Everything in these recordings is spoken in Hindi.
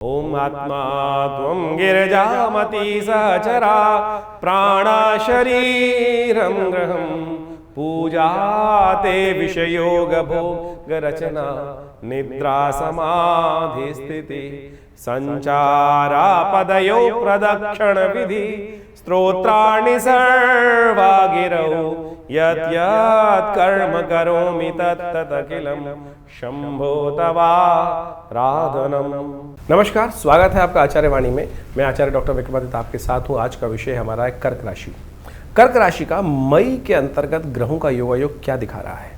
ओम आत्मा त्वं गिरिजामती सहचरा प्राणा शरीरं ग्रहं पूजाते विषयोग भोग रचना निद्रा समाधि स्थिति संचारा पदयो प्रदक्षिण विधि स्तोत्राणि सर्वा गिरौ यत् यत् कर्म करोमि तत्तत् अखिलं शंभो तवाराधनम। नमस्कार, स्वागत है आपका आचार्य वाणी में। मैं आचार्य डॉक्टर विक्रमादित्य आपके साथ हूँ। आज का विषय हमारा है कर्क राशि। कर्क राशि का मई के अंतर्गत ग्रहों का योगायोग क्या दिखा रहा है।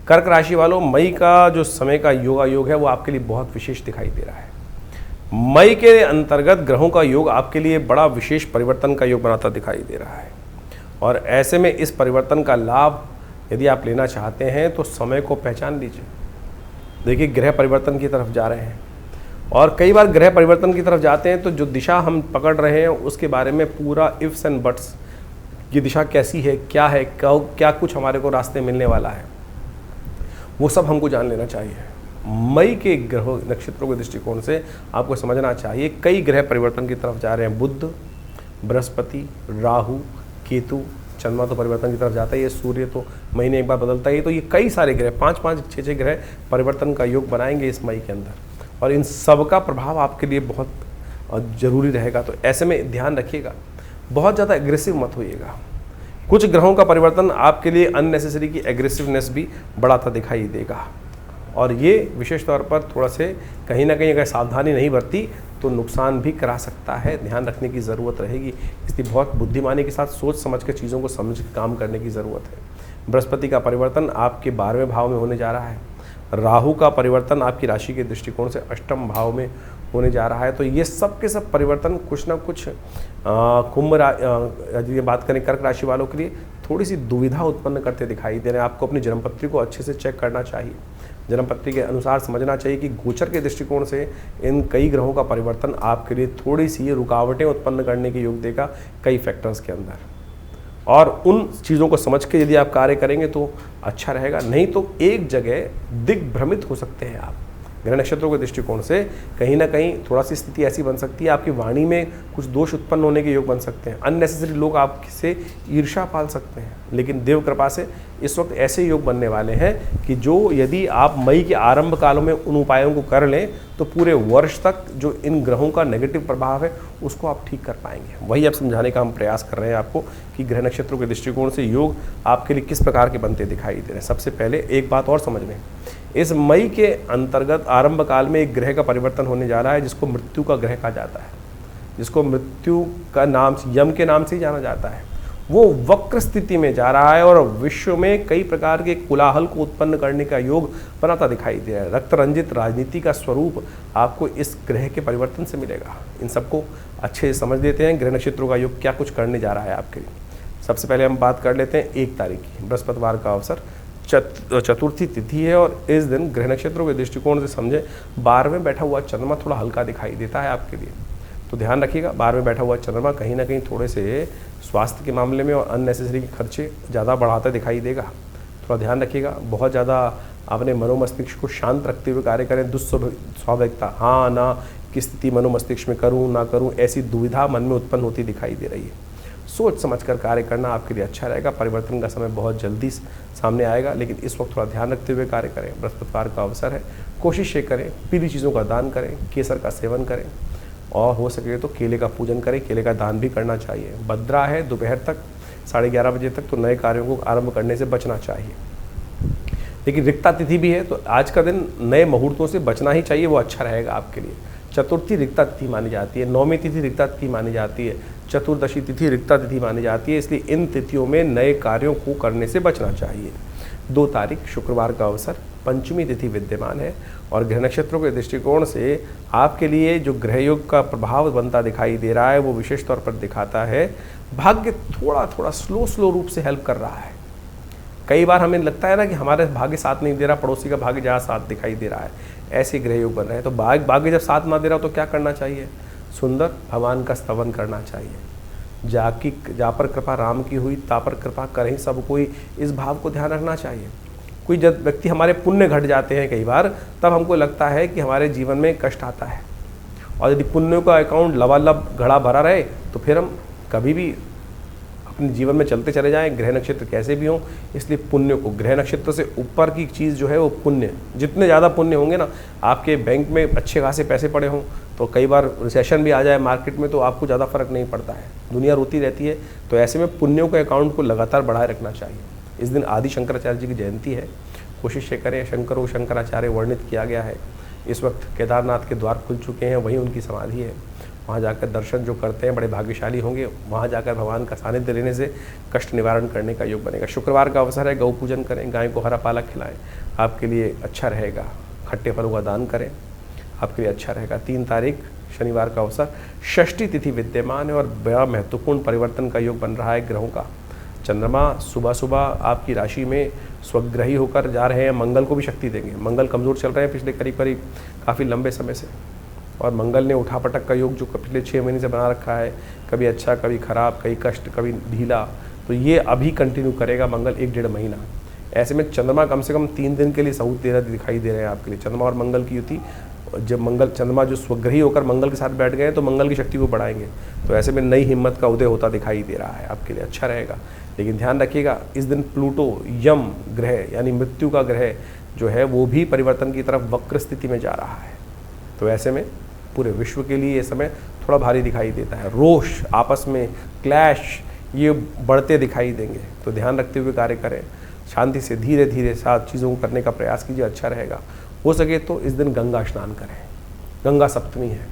कर्क राशि वालों, मई का जो समय का योगायोग है वो आपके लिए बहुत विशेष दिखाई दे रहा है। मई के अंतर्गत ग्रहों का योग आपके लिए बड़ा विशेष परिवर्तन का योग बनाता दिखाई दे रहा है और ऐसे में इस परिवर्तन का लाभ यदि आप लेना चाहते हैं तो समय को पहचान लीजिए। देखिए, ग्रह परिवर्तन की तरफ जा रहे हैं और कई बार ग्रह परिवर्तन की तरफ जाते हैं तो जो दिशा हम पकड़ रहे हैं उसके बारे में पूरा इफ्स एंड बट्स, ये दिशा कैसी है, क्या कुछ हमारे को रास्ते मिलने वाला है, वो सब हमको जान लेना चाहिए। मई के ग्रह नक्षत्रों के दृष्टिकोण से आपको समझना चाहिए कई ग्रह परिवर्तन की तरफ जा रहे हैं। बुध, बृहस्पति, राहु, केतु, चंद्रमा तो परिवर्तन की तरफ जाता है, ये सूर्य तो महीने एक बार बदलता है। तो ये कई सारे ग्रह 5-5, 6-6 ग्रह परिवर्तन का योग बनाएंगे इस मई के अंदर और इन सब का प्रभाव आपके लिए बहुत जरूरी रहेगा। तो ऐसे में ध्यान रखिएगा, बहुत ज़्यादा एग्रेसिव मत होइएगा। कुछ ग्रहों का परिवर्तन आपके लिए अननेसेसरी की एग्रेसिवनेस भी बढ़ाता दिखाई देगा और ये विशेष तौर पर थोड़ा से कहीं ना कहीं अगर सावधानी नहीं बरती तो नुकसान भी करा सकता है। ध्यान रखने की ज़रूरत रहेगी, इसलिए बहुत बुद्धिमानी के साथ सोच समझ के चीज़ों को समझ के काम करने की ज़रूरत है। बृहस्पति का परिवर्तन आपके 12वें भाव में होने जा रहा है। राहु का परिवर्तन आपकी राशि के दृष्टिकोण से 8वें भाव में होने जा रहा है। तो ये सब के सब परिवर्तन कुछ ना कुछ यदि बात करें कर्क राशि वालों के लिए थोड़ी सी दुविधा उत्पन्न करते दिखाई दे रहे हैं। आपको अपनी जन्मपत्री को अच्छे से चेक करना चाहिए, जन्मपत्री के अनुसार समझना चाहिए कि गोचर के दृष्टिकोण से इन कई ग्रहों का परिवर्तन आपके लिए थोड़ी सी रुकावटें उत्पन्न करने के योग देगा कई फैक्टर्स के अंदर, और उन चीज़ों को समझ के यदि आप कार्य करेंगे तो अच्छा रहेगा। नहीं तो एक जगह दिग्भ्रमित हो सकते हैं आप। ग्रह नक्षत्रों के दृष्टिकोण से कहीं ना कहीं थोड़ा सी स्थिति ऐसी बन सकती है, आपकी वाणी में कुछ दोष उत्पन्न होने के योग बन सकते हैं। अननेसेसरी लोग आपसे ईर्ष्या पाल सकते हैं, लेकिन देव कृपा से इस वक्त ऐसे योग बनने वाले हैं कि जो यदि आप मई के आरंभ कालों में उन उपायों को कर लें तो पूरे वर्ष तक जो इन ग्रहों का नेगेटिव प्रभाव है उसको आप ठीक कर पाएंगे। वही अब समझाने का हम प्रयास कर रहे हैं आपको कि ग्रह नक्षत्रों के दृष्टिकोण से योग आपके लिए किस प्रकार के बनते दिखाई दे रहे हैं। सबसे पहले एक बात और समझ लें, इस मई के अंतर्गत आरंभ काल में एक ग्रह का परिवर्तन होने जा रहा है जिसको मृत्यु का ग्रह कहा जाता है, जिसको मृत्यु का नाम यम के नाम से ही जाना जाता है। वो वक्र स्थिति में जा रहा है और विश्व में कई प्रकार के कोलाहल को उत्पन्न करने का योग बनाता दिखाई दे रहा है। रक्त रंजित राजनीति का स्वरूप आपको इस ग्रह के परिवर्तन से मिलेगा। इन सबको अच्छे से समझ लेते हैं, ग्रह नक्षत्रों का योग क्या कुछ करने जा रहा है आपके लिए। सबसे पहले हम बात कर लेते हैं 1 तारीख की, बृहस्पतिवार का अवसर, चतुर्थी तिथि है और इस दिन ग्रह नक्षत्रों के दृष्टिकोण से समझे 12वें बैठा हुआ चंद्रमा थोड़ा हल्का दिखाई देता है आपके लिए। तो ध्यान रखिएगा, 12वें बैठा हुआ चंद्रमा कहीं ना कहीं थोड़े से स्वास्थ्य के मामले में और अननेसेसरी के खर्चे ज़्यादा बढ़ाता दिखाई देगा। थोड़ा ध्यान रखिएगा, बहुत ज़्यादा अपने मनोमस्तिष्क को शांत रखते हुए कार्य करें। दुस्वाभाविकता, हाँ ना की स्थिति मनोमस्तिष्क में करूँ ना करूँ, ऐसी दुविधा मन में उत्पन्न होती दिखाई दे रही है। सोच समझकर कार्य करना आपके लिए अच्छा रहेगा। परिवर्तन का समय बहुत जल्दी सामने आएगा, लेकिन इस वक्त थोड़ा ध्यान रखते हुए कार्य करें। बृहस्पतिवार का अवसर है, कोशिश ये करें पीली चीज़ों का दान करें, केसर का सेवन करें और हो सके तो केले का पूजन करें, केले का दान भी करना चाहिए। भद्रा है, दोपहर तक 11:30 बजे तक तो नए कार्यों को आरंभ करने से बचना चाहिए। लेकिन रिक्ता तिथि भी है तो आज का दिन नए मुहूर्तों से बचना ही चाहिए, वो अच्छा रहेगा आपके लिए। चतुर्थी रिक्ता तिथि मानी जाती है, 9वीं तिथि रिक्ता तिथि मानी जाती है, चतुर्दशी तिथि रिक्ता तिथि मानी जाती है, इसलिए इन तिथियों में नए कार्यों को करने से बचना चाहिए। 2 तारीख शुक्रवार का अवसर, पंचमी तिथि विद्यमान है और ग्रह नक्षत्रों के दृष्टिकोण से आपके लिए जो ग्रह योग का प्रभाव बनता दिखाई दे रहा है वो विशेष तौर पर दिखाता है भाग्य थोड़ा स्लो रूप से हेल्प कर रहा है। कई बार हमें लगता है ना कि हमारे भाग्य साथ नहीं दे रहा, पड़ोसी का भाग्य ज़्यादा साथ दिखाई दे रहा है, ऐसे ग्रह योग बन रहे हैं। तो भाग्य जब साथ ना दे रहा तो क्या करना चाहिए? सुंदर भगवान का स्तवन करना चाहिए। जा पर कृपा राम की हुई, ता पर कृपा करें सब कोई, इस भाव को ध्यान रखना चाहिए। कोई जब व्यक्ति हमारे पुण्य घट जाते हैं कई बार, तब हमको लगता है कि हमारे जीवन में कष्ट आता है और यदि पुण्यों का अकाउंट लबालब घड़ा भरा रहे तो फिर हम कभी भी अपने जीवन में चलते चले जाएं, ग्रह नक्षत्र कैसे भी हों। इसलिए पुण्य को, ग्रह नक्षत्र से ऊपर की चीज़ जो है वो पुण्य, जितने ज़्यादा पुण्य होंगे ना, आपके बैंक में अच्छे खासे पैसे पड़े हों तो कई बार रिसेशन भी आ जाए मार्केट में तो आपको ज़्यादा फर्क नहीं पड़ता है, दुनिया रोती रहती है। तो ऐसे में पुण्यों के अकाउंट को लगातार बढ़ाए रखना चाहिए। इस दिन आदि शंकराचार्य जी की जयंती है, कोशिश करें, शंकरो शंकराचार्य वर्णित किया गया है। इस वक्त केदारनाथ के द्वार खुल चुके हैं, वहीं उनकी समाधि है, वहाँ जाकर दर्शन जो करते हैं बड़े भाग्यशाली होंगे। वहाँ जाकर भगवान का सानिध्य लेने से कष्ट निवारण करने का योग बनेगा। शुक्रवार का अवसर है, गौ पूजन करें, गाय को हरा पालक खिलाएं, आपके लिए अच्छा रहेगा। खट्टे फलों का दान करें, आपके लिए अच्छा रहेगा। 3 तारीख शनिवार का अवसर, षष्ठी तिथि विद्यमान है और बड़ा महत्वपूर्ण परिवर्तन का योग बन रहा है ग्रहों का। चंद्रमा सुबह सुबह आपकी राशि में स्वग्रही होकर जा रहे हैं, मंगल को भी शक्ति देंगे। मंगल कमज़ोर चल रहे हैं पिछले करीब काफ़ी लंबे समय से, और मंगल ने उठापटक का योग जो पिछले 6 महीने से बना रखा है, कभी अच्छा कभी खराब, कभी कष्ट कभी ढीला, तो ये अभी कंटिन्यू करेगा मंगल 1-1.5 महीना। ऐसे में चंद्रमा कम से कम 3 दिन के लिए सहूत दिखाई दे रहे हैं आपके लिए। चंद्रमा और मंगल की युति, जब मंगल चंद्रमा जो स्वग्रही होकर मंगल के साथ बैठ गए तो मंगल की शक्ति को बढ़ाएंगे, तो ऐसे में नई हिम्मत का उदय होता दिखाई दे रहा है, आपके लिए अच्छा रहेगा। लेकिन ध्यान रखिएगा, इस दिन प्लूटो यम ग्रह यानी मृत्यु का ग्रह जो है वो भी परिवर्तन की तरफ वक्र स्थिति में जा रहा है। तो ऐसे में पूरे विश्व के लिए ये समय थोड़ा भारी दिखाई देता है। रोष, आपस में क्लैश, ये बढ़ते दिखाई देंगे, तो ध्यान रखते हुए कार्य करें। शांति से धीरे धीरे साथ चीज़ों को करने का प्रयास कीजिए, अच्छा रहेगा। हो सके तो इस दिन गंगा स्नान करें, गंगा सप्तमी है।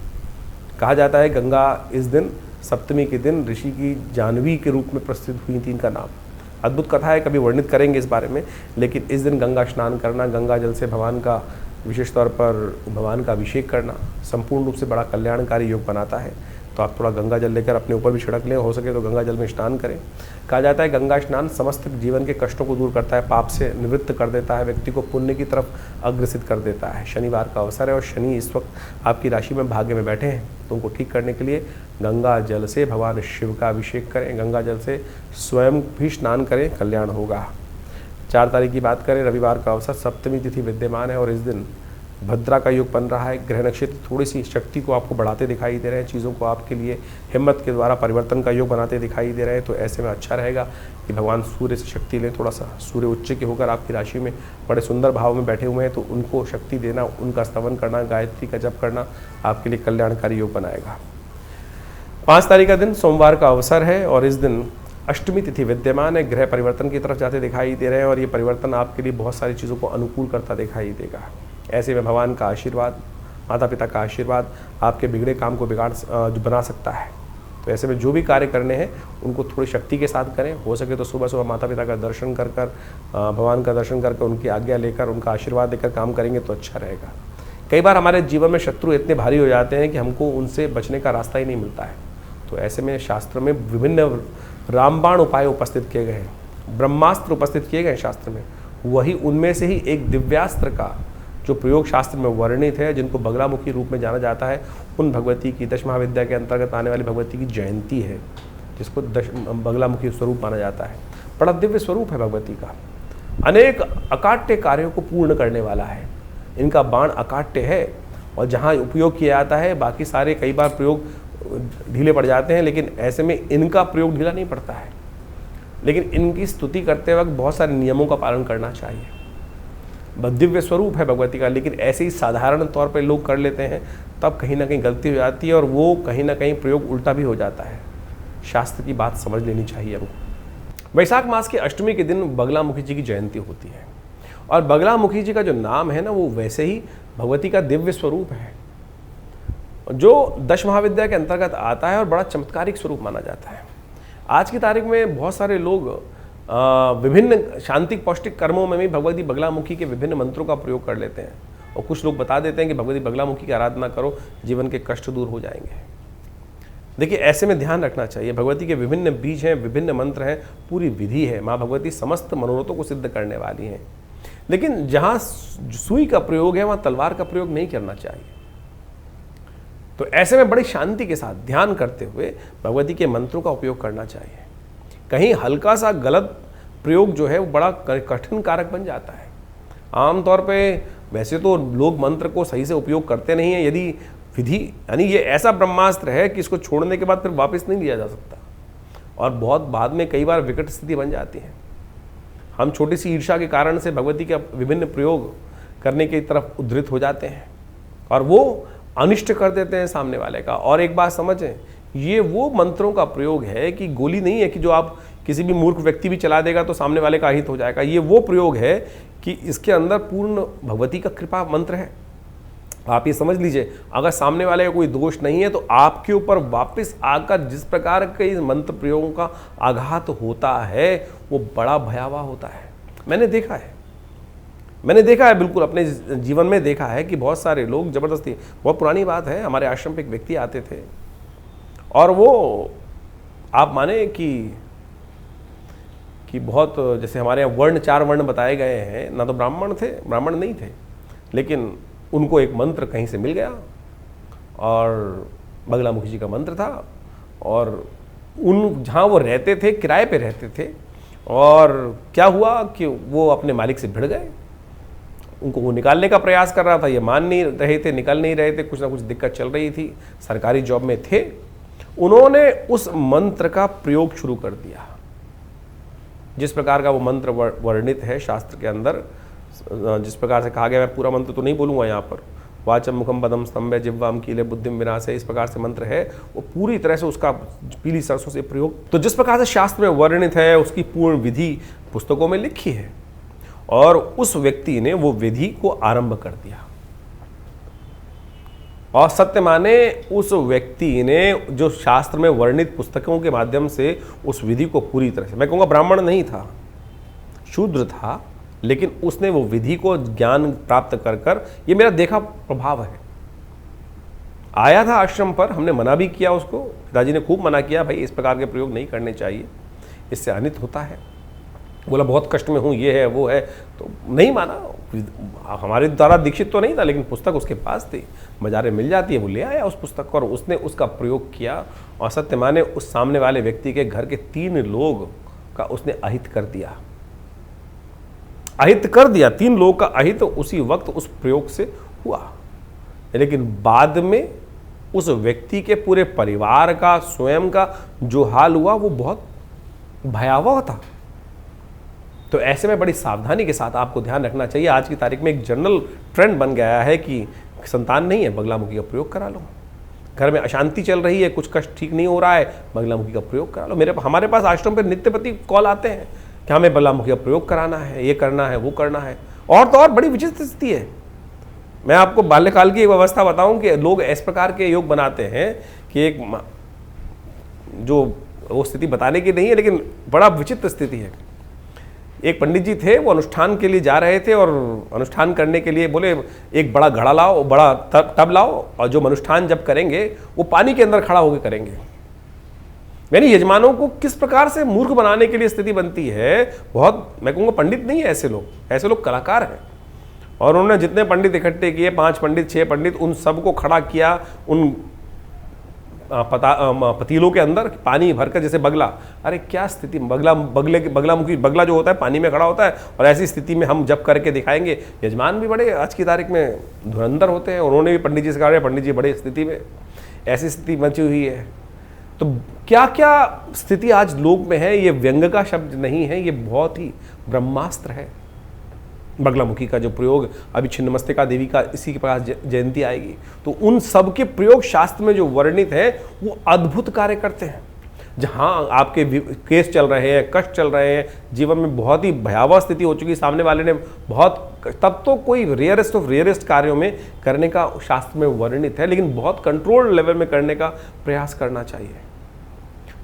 कहा जाता है गंगा इस दिन सप्तमी के दिन ऋषि की जाह्नवी के रूप में प्रसिद्ध हुई थी, इनका नाम। अद्भुत कथा है, कभी वर्णित करेंगे इस बारे में। लेकिन इस दिन गंगा स्नान करना, गंगा जल से भगवान का विशेष तौर पर भगवान का अभिषेक करना संपूर्ण रूप से बड़ा कल्याणकारी योग बनाता है। तो आप थोड़ा गंगा जल लेकर अपने ऊपर भी छिड़क लें, हो सके तो गंगा जल में स्नान करें। कहा जाता है गंगा स्नान समस्त जीवन के कष्टों को दूर करता है, पाप से निवृत्त कर देता है, व्यक्ति को पुण्य की तरफ अग्रसित कर देता है। शनिवार का अवसर है और शनि इस वक्त आपकी राशि में भाग्य में बैठे हैं, तो उनको ठीक करने के लिए गंगा जल से भगवान शिव का अभिषेक करें, गंगा जल से स्वयं भी स्नान करें, कल्याण होगा। 4 तारीख की बात करें, रविवार का अवसर, सप्तमी तिथि विद्यमान है और इस दिन भद्रा का योग बन रहा है। ग्रह नक्षत्र थोड़ी सी शक्ति को आपको बढ़ाते दिखाई दे रहे हैं, चीज़ों को आपके लिए हिम्मत के द्वारा परिवर्तन का योग बनाते दिखाई दे रहे हैं। तो ऐसे में अच्छा रहेगा कि भगवान सूर्य से शक्ति लें। थोड़ा सा सूर्य उच्च के होकर आपकी राशि में बड़े सुंदर भाव में बैठे हुए हैं, तो उनको शक्ति देना, उनका स्तवन करना, गायत्री का जप करना आपके लिए कल्याणकारी योग बनाएगा। 5 तारीख का दिन सोमवार का अवसर है और इस दिन अष्टमी तिथि विद्यमान है। ग्रह परिवर्तन की तरफ जाते दिखाई दे रहे हैं और ये परिवर्तन आपके लिए बहुत सारी चीज़ों को अनुकूल करता दिखाई देगा। ऐसे में भगवान का आशीर्वाद, माता पिता का आशीर्वाद आपके बिगड़े काम को बना सकता है। तो ऐसे में जो भी कार्य करने हैं उनको थोड़ी शक्ति के साथ करें। हो सके तो सुबह सुबह माता पिता का दर्शन कर भगवान का दर्शन करके उनकी आज्ञा लेकर, उनका आशीर्वाद लेकर काम करेंगे तो अच्छा रहेगा। कई बार हमारे जीवन में शत्रु इतने भारी हो जाते हैं कि हमको उनसे बचने का रास्ता ही नहीं मिलता है। तो ऐसे में शास्त्र में विभिन्न रामबाण उपाय उपस्थित किए गए हैं, ब्रह्मास्त्र उपस्थित किए गए शास्त्र में। वही उनमें से ही एक दिव्यास्त्र का जो प्रयोग शास्त्र में वर्णित है, जिनको बगलामुखी रूप में जाना जाता है, उन भगवती की, दश महाविद्या के अंतर्गत आने वाली भगवती की जयंती है, जिसको बगलामुखी स्वरूप माना जाता है। बड़ा दिव्य स्वरूप है भगवती का, अनेक अकाट्य कार्यों को पूर्ण करने वाला है। इनका बाण अकाट्य है और जहाँ उपयोग किया जाता है, बाकी सारे कई बार प्रयोग ढीले पड़ जाते हैं, लेकिन ऐसे में इनका प्रयोग ढीला नहीं पड़ता है। लेकिन इनकी स्तुति करते वक्त बहुत सारे नियमों का पालन करना चाहिए। दिव्य स्वरूप है भगवती का, लेकिन ऐसे ही साधारण तौर पर लोग कर लेते हैं, तब कहीं ना कहीं गलती हो जाती है और वो कहीं ना कहीं प्रयोग उल्टा भी हो जाता है। शास्त्र की बात समझ लेनी चाहिए हमको। वैशाख मास की अष्टमी के दिन बगलामुखी जी की जयंती होती है और बगलामुखी जी का जो नाम है ना, वो वैसे ही भगवती का दिव्य स्वरूप है, जो दश महाविद्या के अंतर्गत आता है और बड़ा चमत्कारिक स्वरूप माना जाता है। आज की तारीख में बहुत सारे लोग विभिन्न शांतिक पौष्टिक कर्मों में भी भगवती बगलामुखी के विभिन्न मंत्रों का प्रयोग कर लेते हैं और कुछ लोग बता देते हैं कि भगवती बगलामुखी की आराधना करो, जीवन के कष्ट दूर हो जाएंगे। देखिए, ऐसे में ध्यान रखना चाहिए, भगवती के विभिन्न बीज हैं, विभिन्न मंत्र हैं, पूरी विधि है। माँ भगवती समस्त मनोरथों को सिद्ध करने वाली हैं, लेकिन जहाँ सुई का प्रयोग है वहाँ तलवार का प्रयोग नहीं करना चाहिए। तो ऐसे में बड़ी शांति के साथ ध्यान करते हुए भगवती के मंत्रों का उपयोग करना चाहिए। कहीं हल्का सा गलत प्रयोग जो है वो बड़ा कठिन कारक बन जाता है। आमतौर पे वैसे तो लोग मंत्र को सही से उपयोग करते नहीं हैं। यदि विधि यानी ये ऐसा ब्रह्मास्त्र है कि इसको छोड़ने के बाद फिर वापस नहीं लिया जा सकता, और बहुत बाद में कई बार विकट स्थिति बन जाती है। हम छोटी सी ईर्ष्या के कारण से भगवती के विभिन्न प्रयोग करने की तरफ उद्धृत हो जाते हैं और वो अनिष्ट कर देते हैं सामने वाले का। और एक बात समझें, ये वो मंत्रों का प्रयोग है कि गोली नहीं है कि जो आप किसी भी मूर्ख व्यक्ति भी चला देगा तो सामने वाले का अहित हो जाएगा। ये वो प्रयोग है कि इसके अंदर पूर्ण भगवती का कृपा मंत्र है। आप ये समझ लीजिए, अगर सामने वाले का कोई दोष नहीं है तो आपके ऊपर वापस आकर जिस प्रकार के इस मंत्र प्रयोगों का आघात होता है वो बड़ा भयावह होता है। मैंने देखा है, बिल्कुल अपने जीवन में देखा है कि बहुत सारे लोग ज़बरदस्ती, बहुत पुरानी बात है, हमारे आश्रम पे एक व्यक्ति आते थे और वो आप माने कि बहुत, जैसे हमारे यहाँ वर्ण 4 वर्ण बताए गए हैं, ना तो ब्राह्मण नहीं थे, लेकिन उनको एक मंत्र कहीं से मिल गया और बगलामुखी जी का मंत्र था, और जहाँ वो रहते थे किराए पे रहते थे, और क्या हुआ कि वो अपने मालिक से भिड़ गए। उनको वो निकालने का प्रयास कर रहा था, ये मान नहीं रहे थे, निकल नहीं रहे थे, कुछ ना कुछ दिक्कत चल रही थी, सरकारी जॉब में थे। उन्होंने उस मंत्र का प्रयोग शुरू कर दिया, जिस प्रकार का वो मंत्र वर्णित है शास्त्र के अंदर, जिस प्रकार से कहा गया, मैं पूरा मंत्र तो नहीं बोलूँगा यहाँ पर, वाचम मुखम पदम स्तंभे जिह्वाम कीले बुद्धिम विनाशे, इस प्रकार से मंत्र है, वो पूरी तरह से उसका पीली सरसों से प्रयोग, तो जिस प्रकार से शास्त्र में वर्णित है उसकी पूर्ण विधि पुस्तकों में लिखी है, और उस व्यक्ति ने वो विधि को आरंभ कर दिया। और सत्य माने उस व्यक्ति ने जो शास्त्र में वर्णित पुस्तकों के माध्यम से उस विधि को पूरी तरह से, मैं कहूँगा ब्राह्मण नहीं था, शूद्र था, लेकिन उसने वो विधि को ज्ञान प्राप्त कर ये मेरा देखा प्रभाव है। आया था आश्रम पर, हमने मना भी किया उसको, पिताजी ने खूब मना किया, भाई इस प्रकार के प्रयोग नहीं करने चाहिए, इससे अनित होता है। बोला बहुत कष्ट में हूँ, ये है वो है, तो नहीं माना। हमारे द्वारा दीक्षित तो नहीं था, लेकिन पुस्तक उसके पास थी, बाजारे मिल जाती है, वो ले आया उस पुस्तक को और उसने उसका प्रयोग किया, और सत्य माने उस सामने वाले व्यक्ति के घर के 3 लोग का उसने अहित कर दिया, 3 लोग का अहित उसी वक्त उस प्रयोग से हुआ। लेकिन बाद में उस व्यक्ति के पूरे परिवार का, स्वयं का जो हाल हुआ वो बहुत भयावह था। तो ऐसे में बड़ी सावधानी के साथ आपको ध्यान रखना चाहिए। आज की तारीख में एक जनरल ट्रेंड बन गया है कि संतान नहीं है, बगलामुखी का प्रयोग करा लो, घर में अशांति चल रही है, कुछ कष्ट ठीक नहीं हो रहा है, बगलामुखी का प्रयोग करा लो। हमारे पास आश्रम पर नित्यपति कॉल आते हैं कि हमें बगलामुखी का प्रयोग कराना है, ये करना है, वो करना है, और तो और बड़ी विचित्र स्थिति है। मैं आपको बाल्यकाल की एक अवस्था बताऊं कि लोग इस प्रकार के योग बनाते हैं कि एक जो वो स्थिति बताने की नहीं है, लेकिन बड़ा विचित्र स्थिति है। एक पंडित जी थे, वो अनुष्ठान के लिए जा रहे थे और अनुष्ठान करने के लिए बोले एक बड़ा घड़ा लाओ, बड़ा टब लाओ, और जो अनुष्ठान जब करेंगे वो पानी के अंदर खड़ा होकर करेंगे। यानी यजमानों को किस प्रकार से मूर्ख बनाने के लिए स्थिति बनती है। बहुत, मैं कहूँगा पंडित नहीं है ऐसे लोग कलाकार हैं। और उन्होंने जितने पंडित इकट्ठे किए, 5 पंडित 6 पंडित, उन सबको खड़ा किया उन पतीलों के अंदर पानी भरकर, जैसे बगला। अरे क्या स्थिति, बगलामुखी बगला जो होता है पानी में खड़ा होता है, और ऐसी स्थिति में हम जब करके दिखाएंगे। यजमान भी बड़े आज की तारीख में धुरंधर होते हैं, उन्होंने भी पंडित जी से कहा, पंडित जी बड़े स्थिति में, ऐसी स्थिति बची हुई है। तो क्या क्या स्थिति आज लोक में है, ये व्यंग का शब्द नहीं है, ये बहुत ही ब्रह्मास्त्र है। बगलामुखी का जो प्रयोग, अभी छिन्नमस्तिका देवी का इसी के पास जयंती आएगी, तो उन सब के प्रयोग शास्त्र में जो वर्णित है वो अद्भुत कार्य करते हैं। जहाँ आपके केस चल रहे हैं, कष्ट चल रहे हैं, जीवन में बहुत ही भयावह स्थिति हो चुकी, सामने वाले ने बहुत, तब तो कोई रेयरेस्ट ऑफ रेयरेस्ट कार्यों में करने का शास्त्र में वर्णित है, लेकिन बहुत कंट्रोल लेवल में करने का प्रयास करना चाहिए।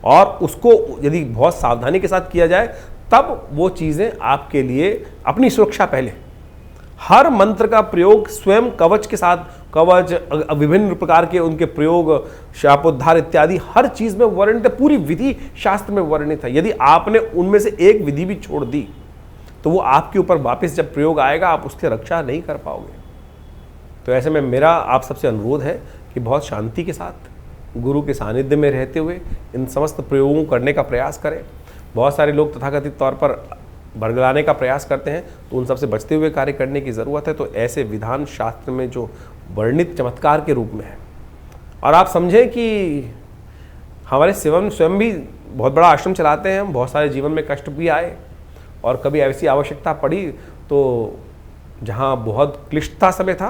और उसको यदि बहुत सावधानी के साथ किया जाए तब वो चीज़ें आपके लिए, अपनी सुरक्षा पहले, हर मंत्र का प्रयोग स्वयं कवच के साथ, कवच विभिन्न प्रकार के उनके प्रयोग, शापोद्धार इत्यादि हर चीज़ में वर्णित है, पूरी विधि शास्त्र में वर्णित है। यदि आपने उनमें से एक विधि भी छोड़ दी तो वो आपके ऊपर वापस जब प्रयोग आएगा आप उसकी रक्षा नहीं कर पाओगे। तो ऐसे में मेरा आप सबसे अनुरोध है कि बहुत शांति के साथ गुरु के सानिध्य में रहते हुए इन समस्त प्रयोगों को करने का प्रयास करें। बहुत सारे लोग तथाकथित तौर पर बरगलाने का प्रयास करते हैं, तो उन सबसे बचते हुए कार्य करने की ज़रूरत है। तो ऐसे विधान शास्त्र में जो वर्णित चमत्कार के रूप में है, और आप समझें कि हमारे स्वयं भी बहुत बड़ा आश्रम चलाते हैं हम, बहुत सारे जीवन में कष्ट भी आए और कभी ऐसी आवश्यकता पड़ी तो जहाँ बहुत क्लिष्टता समय था,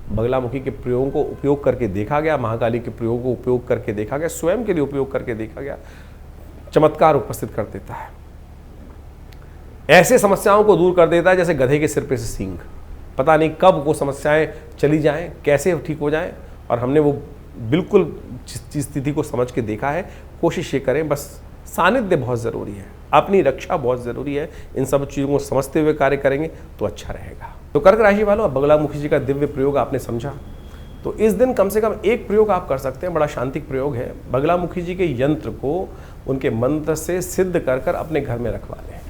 बगलामुखी के प्रयोगों को उपयोग करके देखा गया, महाकाली के प्रयोग को उपयोग करके देखा गया, स्वयं के लिए उपयोग करके देखा गया, चमत्कार उपस्थित कर देता है। ऐसे समस्याओं को दूर कर देता है जैसे गधे के सिर पे से सींग। पता नहीं कब वो समस्याएं चली जाएं, कैसे ठीक हो जाएं, और हमने वो बिल्कुल स्थिति को समझ के देखा है। कोशिश ये करें, बस सानिध्य बहुत ज़रूरी है, अपनी रक्षा बहुत ज़रूरी है। इन सब चीज़ों को समझते हुए कार्य करेंगे तो अच्छा रहेगा। तो कर्क राशि वालों, बगलामुखी जी का दिव्य प्रयोग आपने समझा, तो इस दिन कम से कम एक प्रयोग आप कर सकते हैं, बड़ा शांतिक प्रयोग है। बगलामुखी जी के यंत्र को उनके मंत्र से सिद्ध कर कर अपने घर में रखवा लें,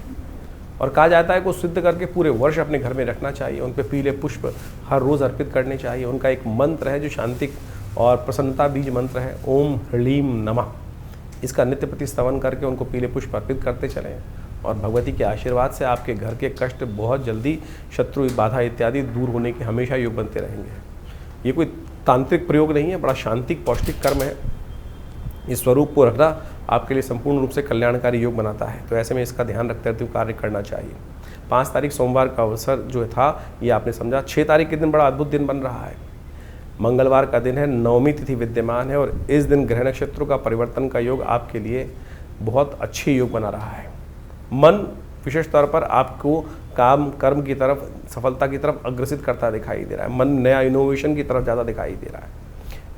और कहा जाता है कि सिद्ध करके पूरे वर्ष अपने घर में रखना चाहिए। उन पर पीले पुष्प हर रोज़ अर्पित करने चाहिए। उनका एक मंत्र है जो शांतिक और प्रसन्नता बीज मंत्र है, ओम ह्रीम नमः। इसका नित्य प्रति स्तवन करके उनको पीले पुष्प अर्पित करते चलें, और भगवती के आशीर्वाद से आपके घर के कष्ट बहुत जल्दी, शत्रु बाधा इत्यादि दूर होने के हमेशा योग बनते रहेंगे। ये कोई तांत्रिक प्रयोग नहीं है, बड़ा शांतिक पौष्टिक कर्म है। इस स्वरूप को रखना आपके लिए संपूर्ण रूप से कल्याणकारी योग बनाता है। तो ऐसे में इसका ध्यान रखते हुए कार्य करना चाहिए। 5 तारीख सोमवार का अवसर जो था ये आपने समझा। 6 तारीख के दिन बड़ा अद्भुत दिन बन रहा है, मंगलवार का दिन है, नवमी तिथि विद्यमान है, और इस दिन ग्रह नक्षत्रों का परिवर्तन का योग आपके लिए बहुत अच्छे योग बना रहा है। मन विशेष तौर पर आपको काम कर्म की तरफ, सफलता की तरफ अग्रसित करता दिखाई दे रहा है। मन नया इनोवेशन की तरफ ज़्यादा दिखाई दे रहा है।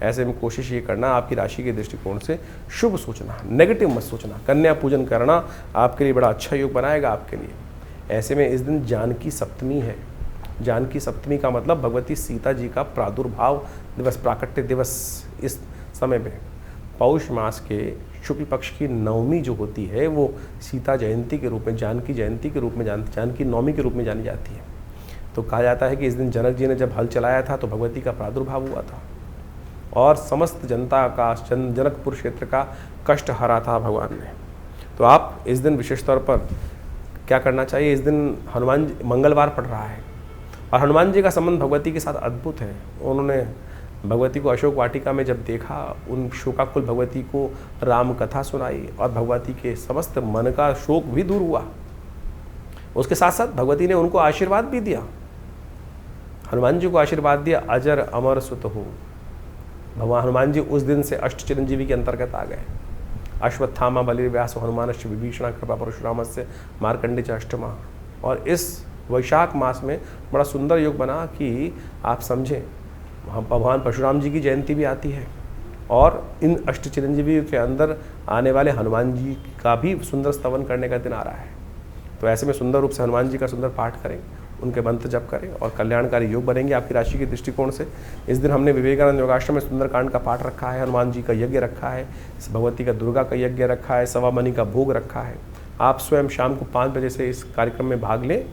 ऐसे में कोशिश ये करना, आपकी राशि के दृष्टिकोण से शुभ सोचना, नेगेटिव मत सोचना। कन्या पूजन करना आपके लिए बड़ा अच्छा योग बनाएगा आपके लिए। ऐसे में इस दिन जानकी सप्तमी है। जानकी सप्तमी का मतलब भगवती सीता जी का प्रादुर्भाव दिवस, प्राकट्य दिवस। इस समय में पौष मास के शुक्ल पक्ष की नवमी जो होती है वो सीता जयंती के रूप में, जानकी जयंती के रूप में, जानकी नवमी के रूप में जानी जाती है। तो कहा जाता है कि इस दिन जनक जी ने जब हल चलाया था तो भगवती का प्रादुर्भाव हुआ था, और समस्त जनता का, जनकपुर क्षेत्र का कष्ट हरा था भगवान ने। तो आप इस दिन विशेष तौर पर क्या करना चाहिए, इस दिन हनुमान, मंगलवार पड़ रहा है, और हनुमान जी का संबंध भगवती के साथ अद्भुत है। उन्होंने भगवती को अशोक वाटिका में जब देखा, उन शोकाकुल भगवती को राम कथा सुनाई, और भगवती के समस्त मन का शोक भी दूर हुआ। उसके साथ साथ भगवती ने उनको आशीर्वाद भी दिया, हनुमान जी को आशीर्वाद दिया, अजर अमर सुत हो। भगवान हनुमान जी उस दिन से अष्ट चिरंजीवी के अंतर्गत आ गए। अश्वत्थामा बलिर्व्यास हनुमानश्च विभीषण कृपा परशुरामस्य मार्कंडेय अष्टमा। और इस वैशाख मास में बड़ा सुंदर योग बना कि आप समझें, भगवान परशुराम जी की जयंती भी आती है, और इन अष्ट चिरंजीवी के अंदर आने वाले हनुमान जी का भी सुंदर स्तवन करने का दिन आ रहा है। तो ऐसे में सुंदर रूप से हनुमान जी का सुंदर पाठ करें, उनके मंत्र जप करें, और कल्याणकारी योग बनेंगे आपकी राशि के दृष्टिकोण से। इस दिन हमने विवेकानंद योगाश्रम में सुंदरकांड का पाठ रखा है, हनुमान जी का यज्ञ रखा है, भगवती का दुर्गा का यज्ञ रखा है, सवा मणि का भोग रखा है। आप स्वयं शाम को 5 बजे से इस कार्यक्रम में भाग लें,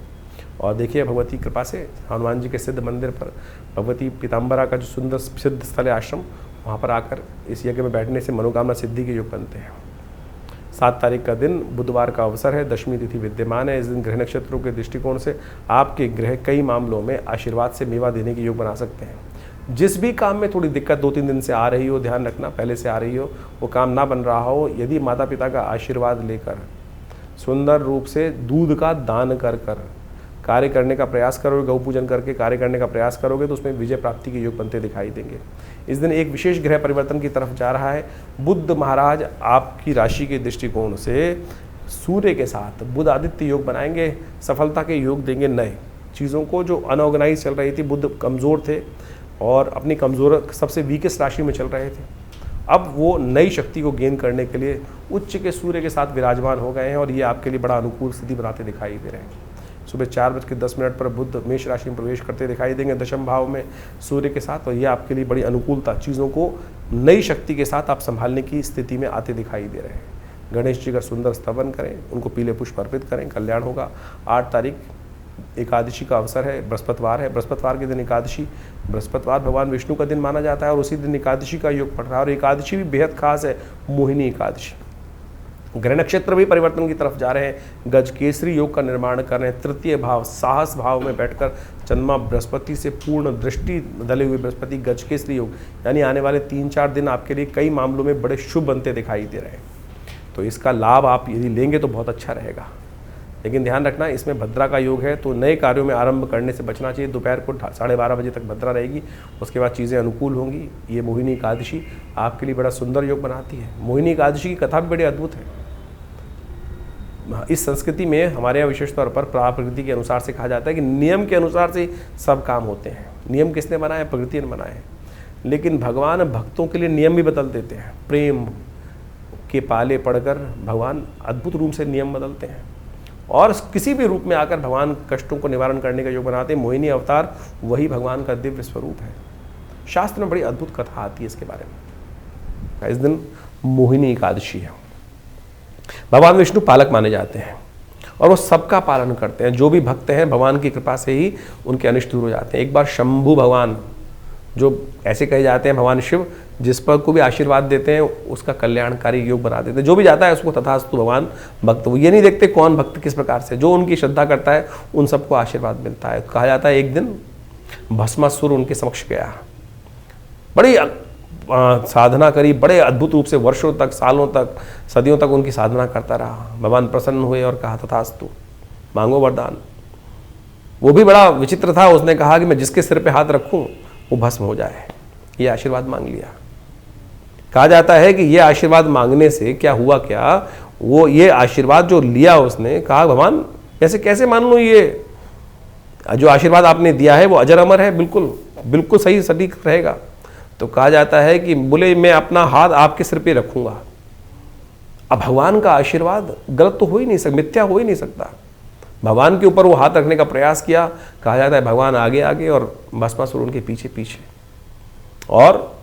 और देखिए भगवती कृपा से हनुमान जी के सिद्ध मंदिर पर, भगवती पीताम्बरा का जो सुंदर सिद्ध स्थल है आश्रम, वहाँ पर आकर इस यज्ञ में बैठने से मनोकामना सिद्धि के योग बनते हैं। 7 तारीख का दिन बुधवार का अवसर है, दशमी तिथि विद्यमान है। इस दिन ग्रह नक्षत्रों के दृष्टिकोण से आपके ग्रह कई मामलों में आशीर्वाद से मेवा देने के योग बना सकते हैं। जिस भी काम में थोड़ी दिक्कत 2-3 दिन से आ रही हो, ध्यान रखना, पहले से आ रही हो, वो काम ना बन रहा हो, यदि माता पिता का आशीर्वाद लेकर सुंदर रूप से दूध का दान कर कार्य करने का प्रयास करोगे, गौ पूजन करके कार्य करने का प्रयास करोगे, तो उसमें विजय प्राप्ति के योग बनते दिखाई देंगे। इस दिन एक विशेष ग्रह परिवर्तन की तरफ जा रहा है। बुध महाराज आपकी राशि के दृष्टिकोण से सूर्य के साथ बुध आदित्य योग बनाएंगे, सफलता के योग देंगे। नए चीज़ों को जो अनऑर्गेनाइज चल रही थी, बुध कमज़ोर थे और अपनी कमज़ोर सबसे वीकेस्ट राशि में चल रहे थे, अब वो नई शक्ति को गेन करने के लिए उच्च के सूर्य के साथ विराजमान हो गए हैं, और ये आपके लिए बड़ा अनुकूल स्थिति बनाते दिखाई दे रहे हैं। सुबह 4:10 पर बुध मेष राशि में प्रवेश करते दिखाई देंगे, दशम भाव में सूर्य के साथ, और ये आपके लिए बड़ी अनुकूलता, चीज़ों को नई शक्ति के साथ आप संभालने की स्थिति में आते दिखाई दे रहे हैं। गणेश जी का सुंदर स्तवन करें, उनको पीले पुष्प अर्पित करें, कल्याण होगा। 8 तारीख एकादशी का अवसर है, बृहस्पतिवार है। बृहस्पतिवार के दिन एकादशी, बृहस्पतिवार भगवान विष्णु का दिन माना जाता है, और उसी दिन एकादशी का योग पड़ रहा है, और एकादशी भी बेहद खास है, मोहिनी एकादशी। ग्रह नक्षत्र भी परिवर्तन की तरफ जा रहे हैं। गज केसरी योग का निर्माण कर रहे हैं। तृतीय भाव साहस भाव में बैठकर चंद्रमा बृहस्पति से पूर्ण दृष्टि दले हुए बृहस्पति गज केसरी योग, यानी आने वाले 3-4 दिन आपके लिए कई मामलों में बड़े शुभ बनते दिखाई दे रहे हैं। तो इसका लाभ आप यदि लेंगे तो बहुत अच्छा रहेगा। लेकिन ध्यान रखना, इसमें भद्रा का योग है, तो नए कार्यों में आरंभ करने से बचना चाहिए। दोपहर को 12:30 बजे तक भद्रा रहेगी, उसके बाद चीज़ें अनुकूल होंगी। ये मोहिनी एकादशी आपके लिए बड़ा सुंदर योग बनाती है। मोहिनी एकादशी की कथा भी बड़ी अद्भुत है। इस संस्कृति में हमारे यहाँ विशेष तौर पर प्रकृति के अनुसार से कहा जाता है कि नियम के अनुसार से सब काम होते हैं। नियम किसने बनाए? प्रकृति ने बनाए। लेकिन भगवान भक्तों के लिए नियम भी बदल देते हैं। प्रेम के पाले पड़कर भगवान अद्भुत रूप से नियम बदलते हैं और किसी भी रूप में आकर भगवान कष्टों को निवारण करने का योग बनाते हैं। मोहिनी अवतार वही भगवान का दिव्य स्वरूप है। शास्त्र में बड़ी अद्भुत कथा आती है इसके बारे में। इस दिन मोहिनी एकादशी है। भगवान विष्णु पालक माने जाते हैं और वो सबका पालन करते हैं। जो भी भक्त हैं भगवान की कृपा से ही उनके अनिष्ट दूर हो जाते हैं। एक बार शंभु भगवान, जो ऐसे कहे जाते हैं भगवान शिव, जिस पर को भी आशीर्वाद देते हैं उसका कल्याणकारी योग बना देते हैं। जो भी जाता है उसको तथास्तु भगवान भक्त, वो ये नहीं देखते कौन भक्त किस प्रकार से, जो उनकी श्रद्धा करता है उन सबको आशीर्वाद मिलता है। कहा जाता है एक दिन भस्मासुर उनके समक्ष गया, बड़ी साधना करी, बड़े अद्भुत रूप से वर्षों तक, सालों तक, सदियों तक उनकी साधना करता रहा। भगवान प्रसन्न हुए और कहा तथास्तु, मांगो वरदान। वो भी बड़ा विचित्र था, उसने कहा कि मैं जिसके सिर पे हाथ रखूं वो भस्म हो जाए। ये आशीर्वाद मांग लिया। कहा जाता है कि ये आशीर्वाद मांगने से क्या हुआ, क्या वो ये आशीर्वाद जो लिया उसने, कहा भगवान ऐसे कैसे मान लूं, ये जो आशीर्वाद आपने दिया है वो अजर अमर है, बिल्कुल बिल्कुल सही सटीक रहेगा। तो कहा जाता है कि बोले मैं अपना हाथ आपके सिर पे रखूंगा। अब भगवान का आशीर्वाद गलत तो हो ही नहीं सकता, मिथ्या हो ही नहीं सकता। भगवान के ऊपर वो हाथ रखने का प्रयास किया। कहा जाता है भगवान आगे आगे और भस्मासुर उनके पीछे पीछे। और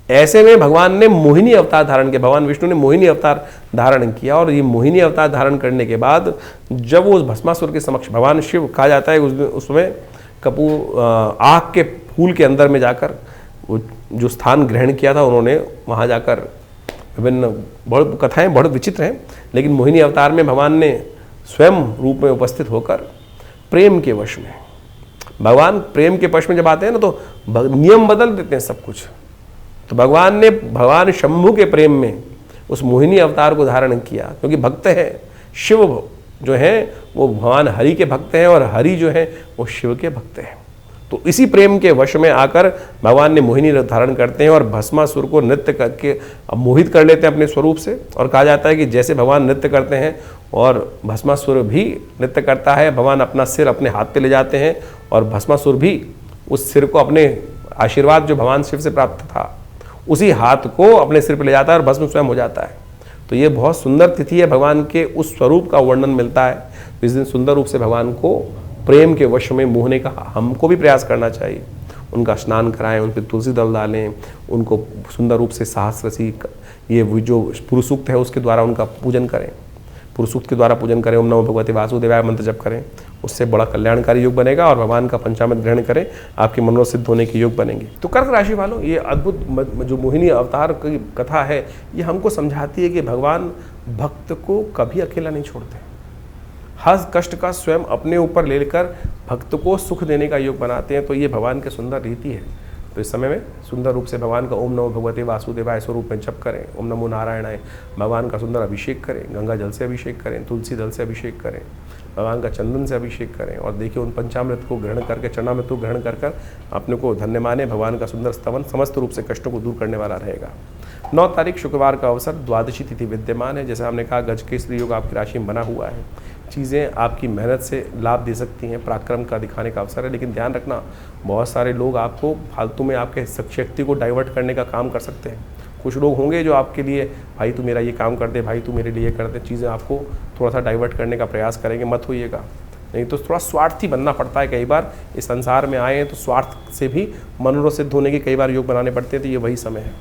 ऐसे में भगवान ने मोहिनी अवतार धारण किया, भगवान विष्णु ने मोहिनी अवतार धारण किया। और ये मोहिनी अवतार धारण करने के बाद जब वो उस भस्मासुर के समक्ष, भगवान शिव कहा जाता है उसमें कपूर आग के फूल के अंदर में जाकर वो जो स्थान ग्रहण किया था, उन्होंने वहाँ जाकर विभिन्न बहुत कथाएं बहुत विचित्र हैं, लेकिन मोहिनी अवतार में भगवान ने स्वयं रूप में उपस्थित होकर प्रेम के वश में, भगवान प्रेम के वश में जब आते हैं ना तो नियम बदल देते हैं सब कुछ। तो भगवान ने भगवान शंभु के प्रेम में उस मोहिनी अवतार को धारण किया, क्योंकि भक्त है शिव जो हैं वो भगवान हरि के भक्त हैं और हरि जो हैं वो शिव के भक्त हैं। तो इसी प्रेम के वश में आकर भगवान ने मोहिनी धारण करते हैं और भस्मासुर को नृत्य करके मोहित कर लेते हैं अपने स्वरूप से। और कहा जाता है कि जैसे भगवान नृत्य करते हैं और भस्मासुर भी नृत्य करता है, भगवान अपना सिर अपने हाथ पे ले जाते हैं और भस्मासुर भी उस सिर को अपने आशीर्वाद जो भगवान शिव से प्राप्त था उसी हाथ को अपने सिर पे ले जाता है और भस्म स्वयं हो जाता है। तो ये बहुत सुंदर तिथि है, भगवान के उस स्वरूप का वर्णन मिलता है। तो इस दिन सुंदर रूप से भगवान को प्रेम के वश में मोहने का हमको भी प्रयास करना चाहिए। उनका स्नान कराएं, उन पर तुलसी दल डालें, उनको सुंदर रूप से सहस्रसी ये जो पुरुष सूक्त है उसके द्वारा उनका पूजन करें, पुरुष सूक्त के द्वारा पूजन करें, ओम नमो भगवते वासुदेवाय मंत्र जप करें, उससे बड़ा कल्याणकारी योग बनेगा। और भगवान का पंचामृत ग्रहण करें, आपके मनोरथ सिद्ध होने के योग बनेंगे। तो कर्क राशि वालों, ये अद्भुत जो मोहिनी अवतार की कथा है ये हमको समझाती है कि भगवान भक्त को कभी अकेला नहीं छोड़ते। हर कष्ट का स्वयं अपने ऊपर लेकर भक्त को सुख देने का योग बनाते हैं। तो ये भगवान की सुंदर रीति है। तो इस समय में सुंदर रूप से भगवान का ओम नमो भगवते वासुदेवाय स्वरूप में जप करें, ओम नमो नारायणाय, भगवान का सुंदर अभिषेक करें, गंगा जल से अभिषेक करें, तुलसी दल से अभिषेक करें, भगवान का चंदन से अभिषेक करें। और देखिए उन पंचामृत को ग्रहण करके, चरणामृत को ग्रहण कर अपने को धन्य माने। भगवान का सुंदर स्तवन समस्त रूप से कष्टों को दूर करने वाला रहेगा। 9 तारीख शुक्रवार का अवसर, द्वादशी तिथि विद्यमान है। जैसे हमने कहा गज केसरी योग आपकी राशि में बना हुआ है। चीज़ें आपकी मेहनत से लाभ दे सकती हैं, पराक्रम का दिखाने का अवसर है। लेकिन ध्यान रखना, बहुत सारे लोग आपको फालतू में आपके शक्ति को डाइवर्ट करने का काम कर सकते हैं। कुछ लोग होंगे जो आपके लिए भाई तू मेरा ये काम कर दे, भाई तू मेरे लिए कर दे, चीज़ें आपको थोड़ा सा डाइवर्ट करने का प्रयास करेंगे, मत होइएगा। नहीं तो थोड़ा स्वार्थी बनना पड़ता है। कई बार इस संसार में आए हैं तो स्वार्थ से भी मनोरथ सिद्ध होने के कई बार योग बनाने पड़ते हैं। तो ये वही समय है।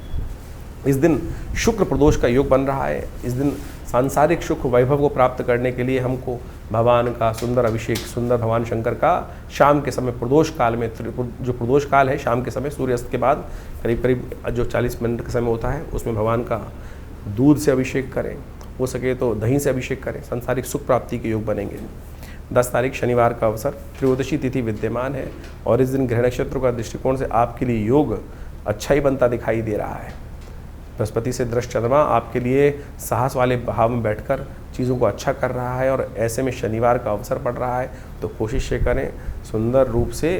इस दिन शुक्र प्रदोष का योग बन रहा है। इस दिन सांसारिक सुख वैभव को प्राप्त करने के लिए हमको भगवान का सुंदर अभिषेक, सुंदर भगवान शंकर का शाम के समय प्रदोष काल में, जो प्रदोष काल है शाम के समय सूर्यास्त के बाद करीब करीब जो 40 मिनट का समय होता है, उसमें भगवान का दूध से अभिषेक करें हो सके तो दही से अभिषेक करें, सांसारिक सुख प्राप्ति के योग बनेंगे। 10 तारीख शनिवार का अवसर, त्रयोदशी तिथि विद्यमान है और इस दिन ग्रह नक्षत्रों का दृष्टिकोण से आपके लिए योग अच्छा ही बनता दिखाई दे रहा है। बृहस्पति से दृष्ट चंद्रमा आपके लिए साहस वाले भाव में बैठकर चीज़ों को अच्छा कर रहा है और ऐसे में शनिवार का अवसर पड़ रहा है तो कोशिश ये करें सुंदर रूप से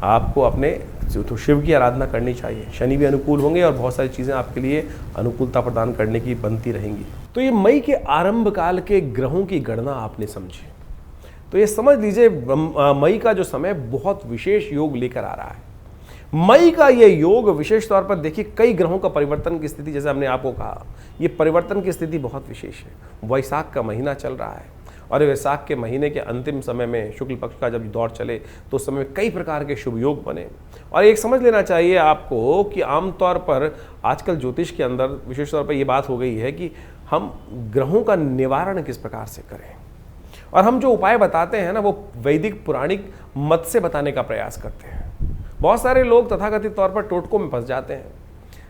आपको अपने तो शिव की आराधना करनी चाहिए। शनि भी अनुकूल होंगे और बहुत सारी चीज़ें आपके लिए अनुकूलता प्रदान करने की बनती रहेंगी। तो ये मई के आरंभ काल के ग्रहों की गणना आपने समझी, तो ये समझ लीजिए मई का जो समय बहुत विशेष योग लेकर आ रहा है। मई का ये योग विशेष तौर पर देखिए कई ग्रहों का परिवर्तन की स्थिति, जैसे हमने आपको कहा, ये परिवर्तन की स्थिति बहुत विशेष है। वैशाख का महीना चल रहा है और वैशाख के महीने के अंतिम समय में शुक्ल पक्ष का जब दौर चले तो उस समय में कई प्रकार के शुभ योग बने। और एक समझ लेना चाहिए आपको कि आमतौर पर आजकल ज्योतिष के अंदर विशेष तौर पर यह बात हो गई है कि हम ग्रहों का निवारण किस प्रकार से करें, और हम जो उपाय बताते हैं ना वो वैदिक पुराणिक मत से बताने का प्रयास करते हैं। बहुत सारे लोग तथाकथित तौर पर टोटकों में फंस जाते हैं,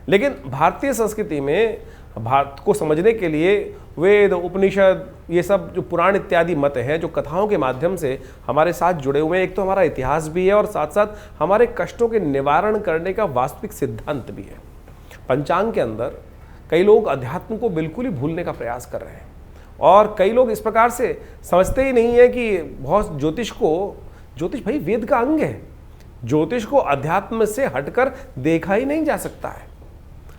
लेकिन भारतीय संस्कृति में भारत को समझने के लिए वेद उपनिषद ये सब जो पुराण इत्यादि मत हैं जो कथाओं के माध्यम से हमारे साथ जुड़े हुए हैं, एक तो हमारा इतिहास भी है और साथ साथ हमारे कष्टों के निवारण करने का वास्तविक सिद्धांत भी है। पंचांग के अंदर कई लोग अध्यात्म को बिल्कुल ही भूलने का प्रयास कर रहे हैं और कई लोग इस प्रकार से समझते ही नहीं है कि बहुत ज्योतिष भाई वेद का अंग है। ज्योतिष को अध्यात्म से हटकर देखा ही नहीं जा सकता है।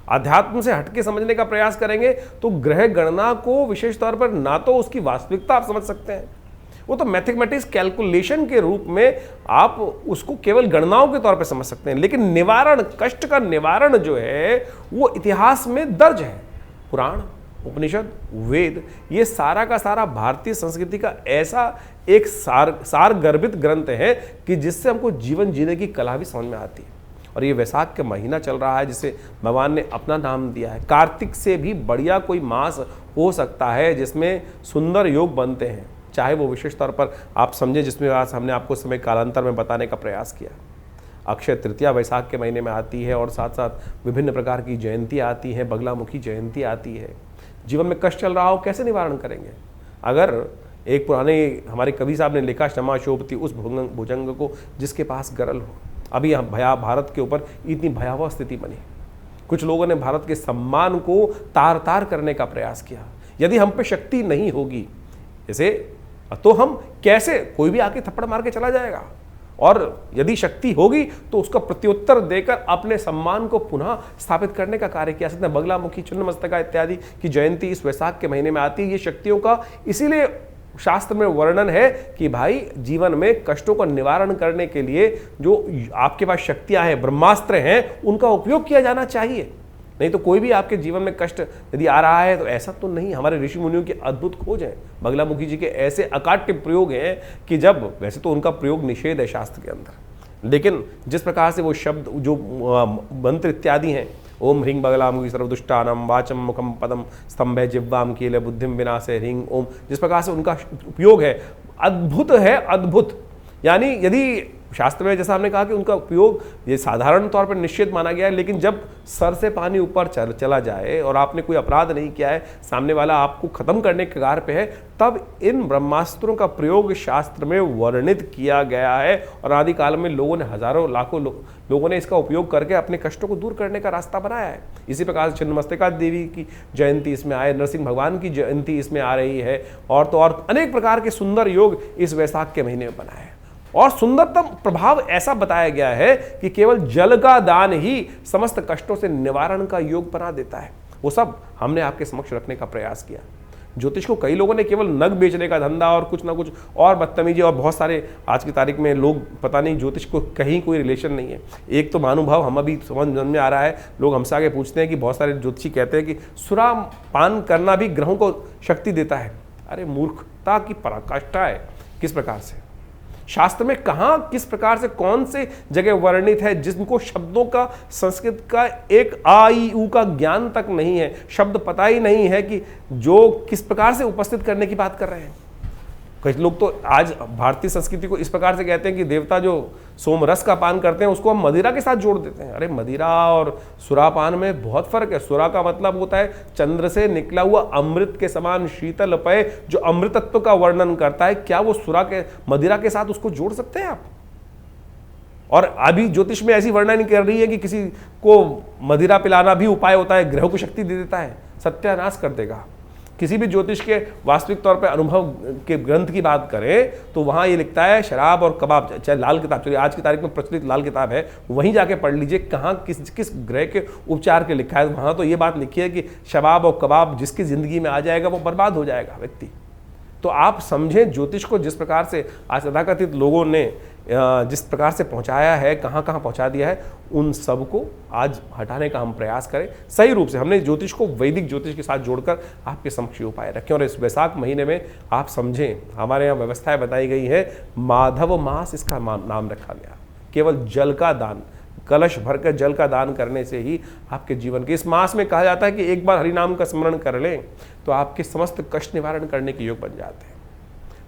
अध्यात्म से हटके समझने का प्रयास करेंगे तो ग्रह गणना को विशेष तौर पर ना तो उसकी वास्तविकता आप समझ सकते हैं, वो तो मैथमेटिक्स कैलकुलेशन के रूप में आप उसको केवल गणनाओं के तौर पर समझ सकते हैं, लेकिन निवारण, कष्ट का निवारण जो है वो इतिहास में दर्ज है। पुराण उपनिषद वेद ये सारा का सारा भारतीय संस्कृति का ऐसा एक सार गर्भित ग्रंथ है कि जिससे हमको जीवन जीने की कला भी समझ में आती है। और ये वैशाख का महीना चल रहा है जिसे भगवान ने अपना नाम दिया है। कार्तिक से भी बढ़िया कोई मास हो सकता है जिसमें सुंदर योग बनते हैं, चाहे वो विशेष तौर पर आप समझे जिसमें आज हमने आपको समय कालांतर में बताने का प्रयास किया। अक्षय तृतीया वैशाख के महीने में आती है और साथ साथ विभिन्न प्रकार की जयंती आती हैं, बगलामुखी जयंती आती है। जीवन में कष्ट चल रहा हो कैसे निवारण करेंगे? अगर एक पुराने हमारे कवि साहब ने लिखा, क्षमा शोभती उस भुजंग को जिसके पास गरल हो। अभी भारत के ऊपर इतनी भयावह स्थिति बनी, कुछ लोगों ने भारत के सम्मान को तार तार करने का प्रयास किया। यदि हम पे शक्ति नहीं होगी जैसे तो हम कैसे, कोई भी आके थप्पड़ मार के चला जाएगा, और यदि शक्ति होगी तो उसका प्रत्युत्तर देकर अपने सम्मान को पुनः स्थापित करने का कार्य किया सकते हैं। बगलामुखी छिन्नमस्तका इत्यादि की जयंती इस वैशाख के महीने में आती है। ये शक्तियों का इसीलिए शास्त्र में वर्णन है कि भाई जीवन में कष्टों का निवारण करने के लिए जो आपके पास शक्तियां हैं, ब्रह्मास्त्र हैं, उनका उपयोग किया जाना चाहिए। नहीं तो कोई भी आपके जीवन में कष्ट यदि आ रहा है तो ऐसा तो नहीं। हमारे ऋषि मुनियों की अद्भुत खोज है, बगलामुखी जी के ऐसे अकाट्य प्रयोग हैं कि जब वैसे तो उनका प्रयोग निषेध है शास्त्र के अंदर, लेकिन जिस प्रकार से वो शब्द जो मंत्र इत्यादि हैं, ओम ह्रीं बगलामुखी सर्वदुष्टानां वाचम मुखम पदम स्तंभे जिह्वाम कीले बुद्धिम विनाशे ह्रीं ओम, जिस प्रकार से उनका उपयोग है अद्भुत है, अद्भुत। यानी यदि शास्त्र में जैसा हमने कहा कि उनका उपयोग ये साधारण तौर पर निषेध माना गया है, लेकिन जब सर से पानी ऊपर चला जाए और आपने कोई अपराध नहीं किया है, सामने वाला आपको खत्म करने के कगार पे है, तब इन ब्रह्मास्त्रों का प्रयोग शास्त्र में वर्णित किया गया है। और आदिकाल में लोगों ने हजारों लाखों लोगों ने इसका उपयोग करके अपने कष्टों को दूर करने का रास्ता बनाया है। इसी प्रकार से छिन्नमस्तिका देवी की जयंती इसमें आए, नरसिंह भगवान की जयंती इसमें आ रही है, और तो और अनेक प्रकार के सुंदर योग इस वैशाख के महीने में बनाए हैं। और सुंदरतम प्रभाव ऐसा बताया गया है कि केवल जल का दान ही समस्त कष्टों से निवारण का योग बना देता है। वो सब हमने आपके समक्ष रखने का प्रयास किया। ज्योतिष को कई लोगों ने केवल नग बेचने का धंधा और कुछ ना कुछ और बदतमीजी, और बहुत सारे आज की तारीख में लोग पता नहीं ज्योतिष को कहीं कोई रिलेशन नहीं है। एक तो महानुभाव हम अभी समझ में आ रहा है, लोग हमसे आगे पूछते हैं कि बहुत सारे ज्योतिषी कहते हैं कि सुरा पान करना भी ग्रहों को शक्ति देता है। अरे मूर्खता की पराकाष्ठा है। किस प्रकार से शास्त्र में कहां किस प्रकार से कौन से जगह वर्णित है जिनको शब्दों का, संस्कृत का एक आ ई उ का ज्ञान तक नहीं है, शब्द पता ही नहीं है कि जो किस प्रकार से उपस्थित करने की बात कर रहे हैं। कुछ लोग तो आज भारतीय संस्कृति को इस प्रकार से कहते हैं कि देवता जो सोमरस का पान करते हैं उसको हम मदिरा के साथ जोड़ देते हैं। अरे मदिरा और सुरापान में बहुत फर्क है। सुरा का मतलब होता है चंद्र से निकला हुआ अमृत के समान शीतल पेय जो अमृतत्व का वर्णन करता है। क्या वो सुरा के मदिरा के साथ उसको जोड़ सकते हैं आप? और अभी ज्योतिष में ऐसी वर्णन कर रही है कि किसी को मदिरा पिलाना भी उपाय होता है, ग्रहों को शक्ति दे देता है, सत्यानाश कर देगा। किसी भी ज्योतिष के वास्तविक तौर पे अनुभव के ग्रंथ की बात करें तो वहाँ ये लिखता है शराब और कबाब, चाहे लाल किताब, चलिए आज की तारीख में प्रचलित लाल किताब है, वहीं जाके पढ़ लीजिए कहाँ किस ग्रह के उपचार के लिखा है। वहाँ तो ये बात लिखी है कि शराब और कबाब जिसकी ज़िंदगी में आ जाएगा वो बर्बाद हो जाएगा व्यक्ति। तो आप समझें ज्योतिष को जिस प्रकार से आज तथाकथित लोगों ने जिस प्रकार से पहुंचाया है, कहाँ कहाँ पहुंचा दिया है, उन सबको आज हटाने का हम प्रयास करें सही रूप से। हमने ज्योतिष को वैदिक ज्योतिष के साथ जोड़कर आपके समक्ष उपाय रखें। और इस वैशाख महीने में आप समझें, हमारे यहाँ व्यवस्थाएं बताई गई है, माधव मास इसका नाम रखा गया। केवल जल का दान, कलश भरकर जल का दान करने से ही आपके जीवन के, इस मास में कहा जाता है कि एक बार हरिनाम का स्मरण कर लें तो आपके समस्त कष्ट निवारण करने के योग बन जाते हैं।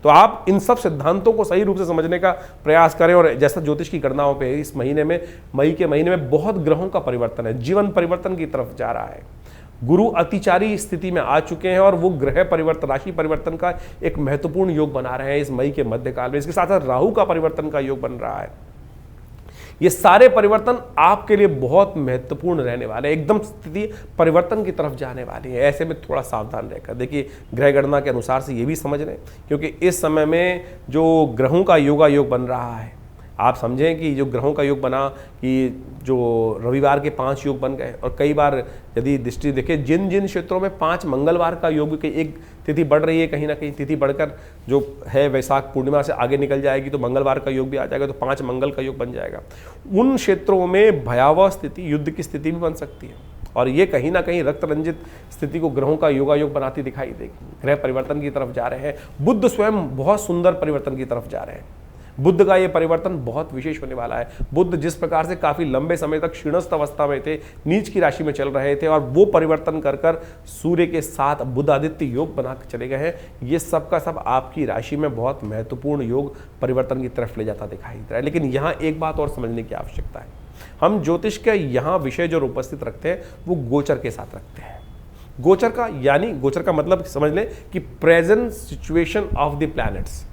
तो आप इन सब सिद्धांतों को सही रूप से समझने का प्रयास करें। और जैसा ज्योतिष की गणनाओं पे इस महीने में, मई के महीने में बहुत ग्रहों का परिवर्तन है, जीवन परिवर्तन की तरफ जा रहा है। गुरु अतिचारी स्थिति में आ चुके हैं और वो ग्रह परिवर्तन, राशि परिवर्तन का एक महत्वपूर्ण योग बना रहे हैं इस मई के मध्यकाल में। इसके साथ साथ राहु का परिवर्तन का योग बन रहा है। ये सारे परिवर्तन आपके लिए बहुत महत्वपूर्ण रहने वाले हैं, एकदम स्थिति परिवर्तन की तरफ जाने वाली है। ऐसे में थोड़ा सावधान रहकर देखिए, ग्रह गणना के अनुसार से ये भी समझ लें, क्योंकि इस समय में जो ग्रहों का योग बन रहा है, आप समझें कि जो ग्रहों का योग बना कि जो रविवार के 5 योग बन गए, और कई बार यदि दृष्टि देखें जिन जिन क्षेत्रों में 5 मंगलवार का योग की एक तिथि बढ़ रही है, कहीं ना कहीं तिथि बढ़कर जो है वैशाख पूर्णिमा से आगे निकल जाएगी तो मंगलवार का योग भी आ जाएगा, तो 5 मंगल का योग बन जाएगा। उन क्षेत्रों में भयावह स्थिति, युद्ध की स्थिति भी बन सकती है, और ये कहीं ना कहीं रक्त रंजित स्थिति को ग्रहों का योग बनाती दिखाई देगी। ग्रह परिवर्तन की तरफ जा रहे हैं। बुध स्वयं बहुत सुंदर परिवर्तन की तरफ जा रहे हैं। बुध का ये परिवर्तन बहुत विशेष होने वाला है। बुध जिस प्रकार से काफी लंबे समय तक क्षीणस्थ अवस्था में थे, नीच की राशि में चल रहे थे, और वो परिवर्तन कर सूर्य के साथ बुध आदित्य योग बना के चले गए हैं। ये सब का सब आपकी राशि में बहुत महत्वपूर्ण योग परिवर्तन की तरफ ले जाता दिखाई दे रहा है। लेकिन यहाँ एक बात और समझने की आवश्यकता है, हम ज्योतिष के यहाँ विषय जो उपस्थित रखते हैं वो गोचर के साथ रखते हैं। गोचर का यानी, गोचर का मतलब समझ लें कि present situation of the planets.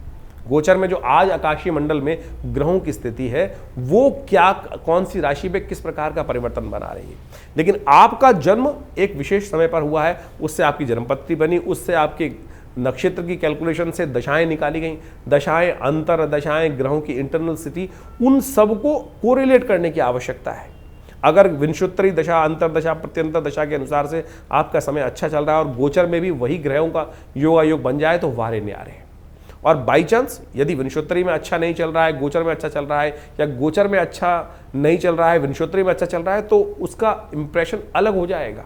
गोचर में जो आज आकाशीय मंडल में ग्रहों की स्थिति है वो क्या, कौन सी राशि में किस प्रकार का परिवर्तन बना रही है। लेकिन आपका जन्म एक विशेष समय पर हुआ है, उससे आपकी जन्मपत्री बनी, उससे आपके नक्षत्र की कैलकुलेशन से दशाएं निकाली गई, दशाएं, अंतर दशाएं, ग्रहों की इंटरनल स्थिति, उन सबको कोरिलेट करने की आवश्यकता है। अगर विंशोत्तरी दशा, अंतर दशा, प्रत्यंतर दशा के अनुसार से आपका समय अच्छा चल रहा है और गोचर में भी वही ग्रहों का योग बन जाए तो वारे न्यारे हैं। और बाई चांस यदि विंशोत्तरी में अच्छा नहीं चल रहा है, गोचर में अच्छा चल रहा है, या गोचर में अच्छा नहीं चल रहा है, विंशोत्तरी में अच्छा चल रहा है, तो उसका इंप्रेशन अलग हो जाएगा।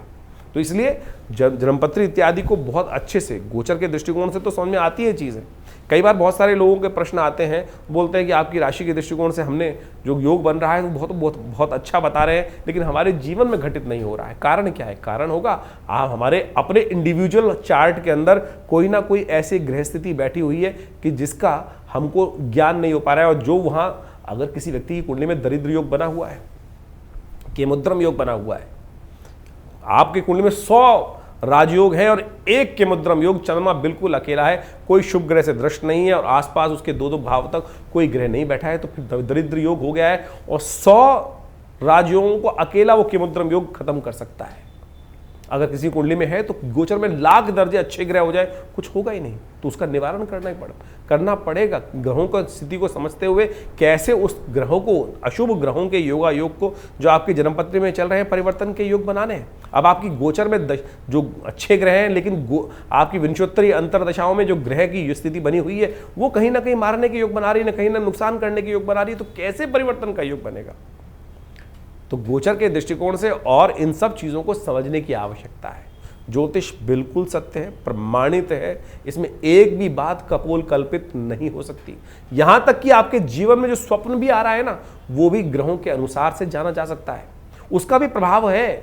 तो इसलिए जन्मपत्री इत्यादि को बहुत अच्छे से गोचर के दृष्टिकोण से तो समझ में आती है चीज़ें। कई बार बहुत सारे लोगों के प्रश्न आते हैं, बोलते हैं कि आपकी राशि के दृष्टिकोण से हमने जो योग बन रहा है वो बहुत अच्छा बता रहे हैं, लेकिन हमारे जीवन में घटित नहीं हो रहा है। कारण क्या है? कारण होगा आप हमारे अपने इंडिविजुअल चार्ट के अंदर कोई ना कोई ऐसी ग्रह स्थिति बैठी हुई है कि जिसका हमको ज्ञान नहीं हो पा रहा है। और जो वहाँ अगर किसी व्यक्ति की कुंडली में दरिद्र योग बना हुआ है, केमुद्रम योग बना हुआ है, आपकी कुंडली में 100 राजयोग है और एक केमुद्रम योग, चंद्रमा बिल्कुल अकेला है, कोई शुभ ग्रह से दृष्ट नहीं है और आसपास उसके 2-2 भाव तक कोई ग्रह नहीं बैठा है, तो फिर दरिद्र योग हो गया है। और 100 राजयोगों को अकेला वो केमुद्रम योग खत्म कर सकता है। अगर किसी कुंडली में है तो गोचर में लाख दर्जे अच्छे ग्रह हो जाए, कुछ होगा ही नहीं, तो उसका निवारण करना पड़ेगा। ग्रहों का स्थिति को समझते हुए कैसे उस ग्रहों को, अशुभ ग्रहों के योग को जो आपकी जन्मपत्री में चल रहे हैं, परिवर्तन के योग बनाने हैं। अब आपकी गोचर में जो अच्छे ग्रह हैं, लेकिन आपकी विंशोत्तरी अंतरदशाओं में जो ग्रह की स्थिति बनी हुई है वो कहीं ना कहीं मारने के योग बना रही है, कहीं ना नुकसान करने के योग बना रही है, तो कैसे परिवर्तन का योग बनेगा? तो गोचर के दृष्टिकोण से और इन सब चीज़ों को समझने की आवश्यकता है। ज्योतिष बिल्कुल सत्य है, प्रमाणित है, इसमें एक भी बात कपोल कल्पित नहीं हो सकती। यहां तक कि आपके जीवन में जो स्वप्न भी आ रहा है ना, वो भी ग्रहों के अनुसार से जाना जा सकता है, उसका भी प्रभाव है,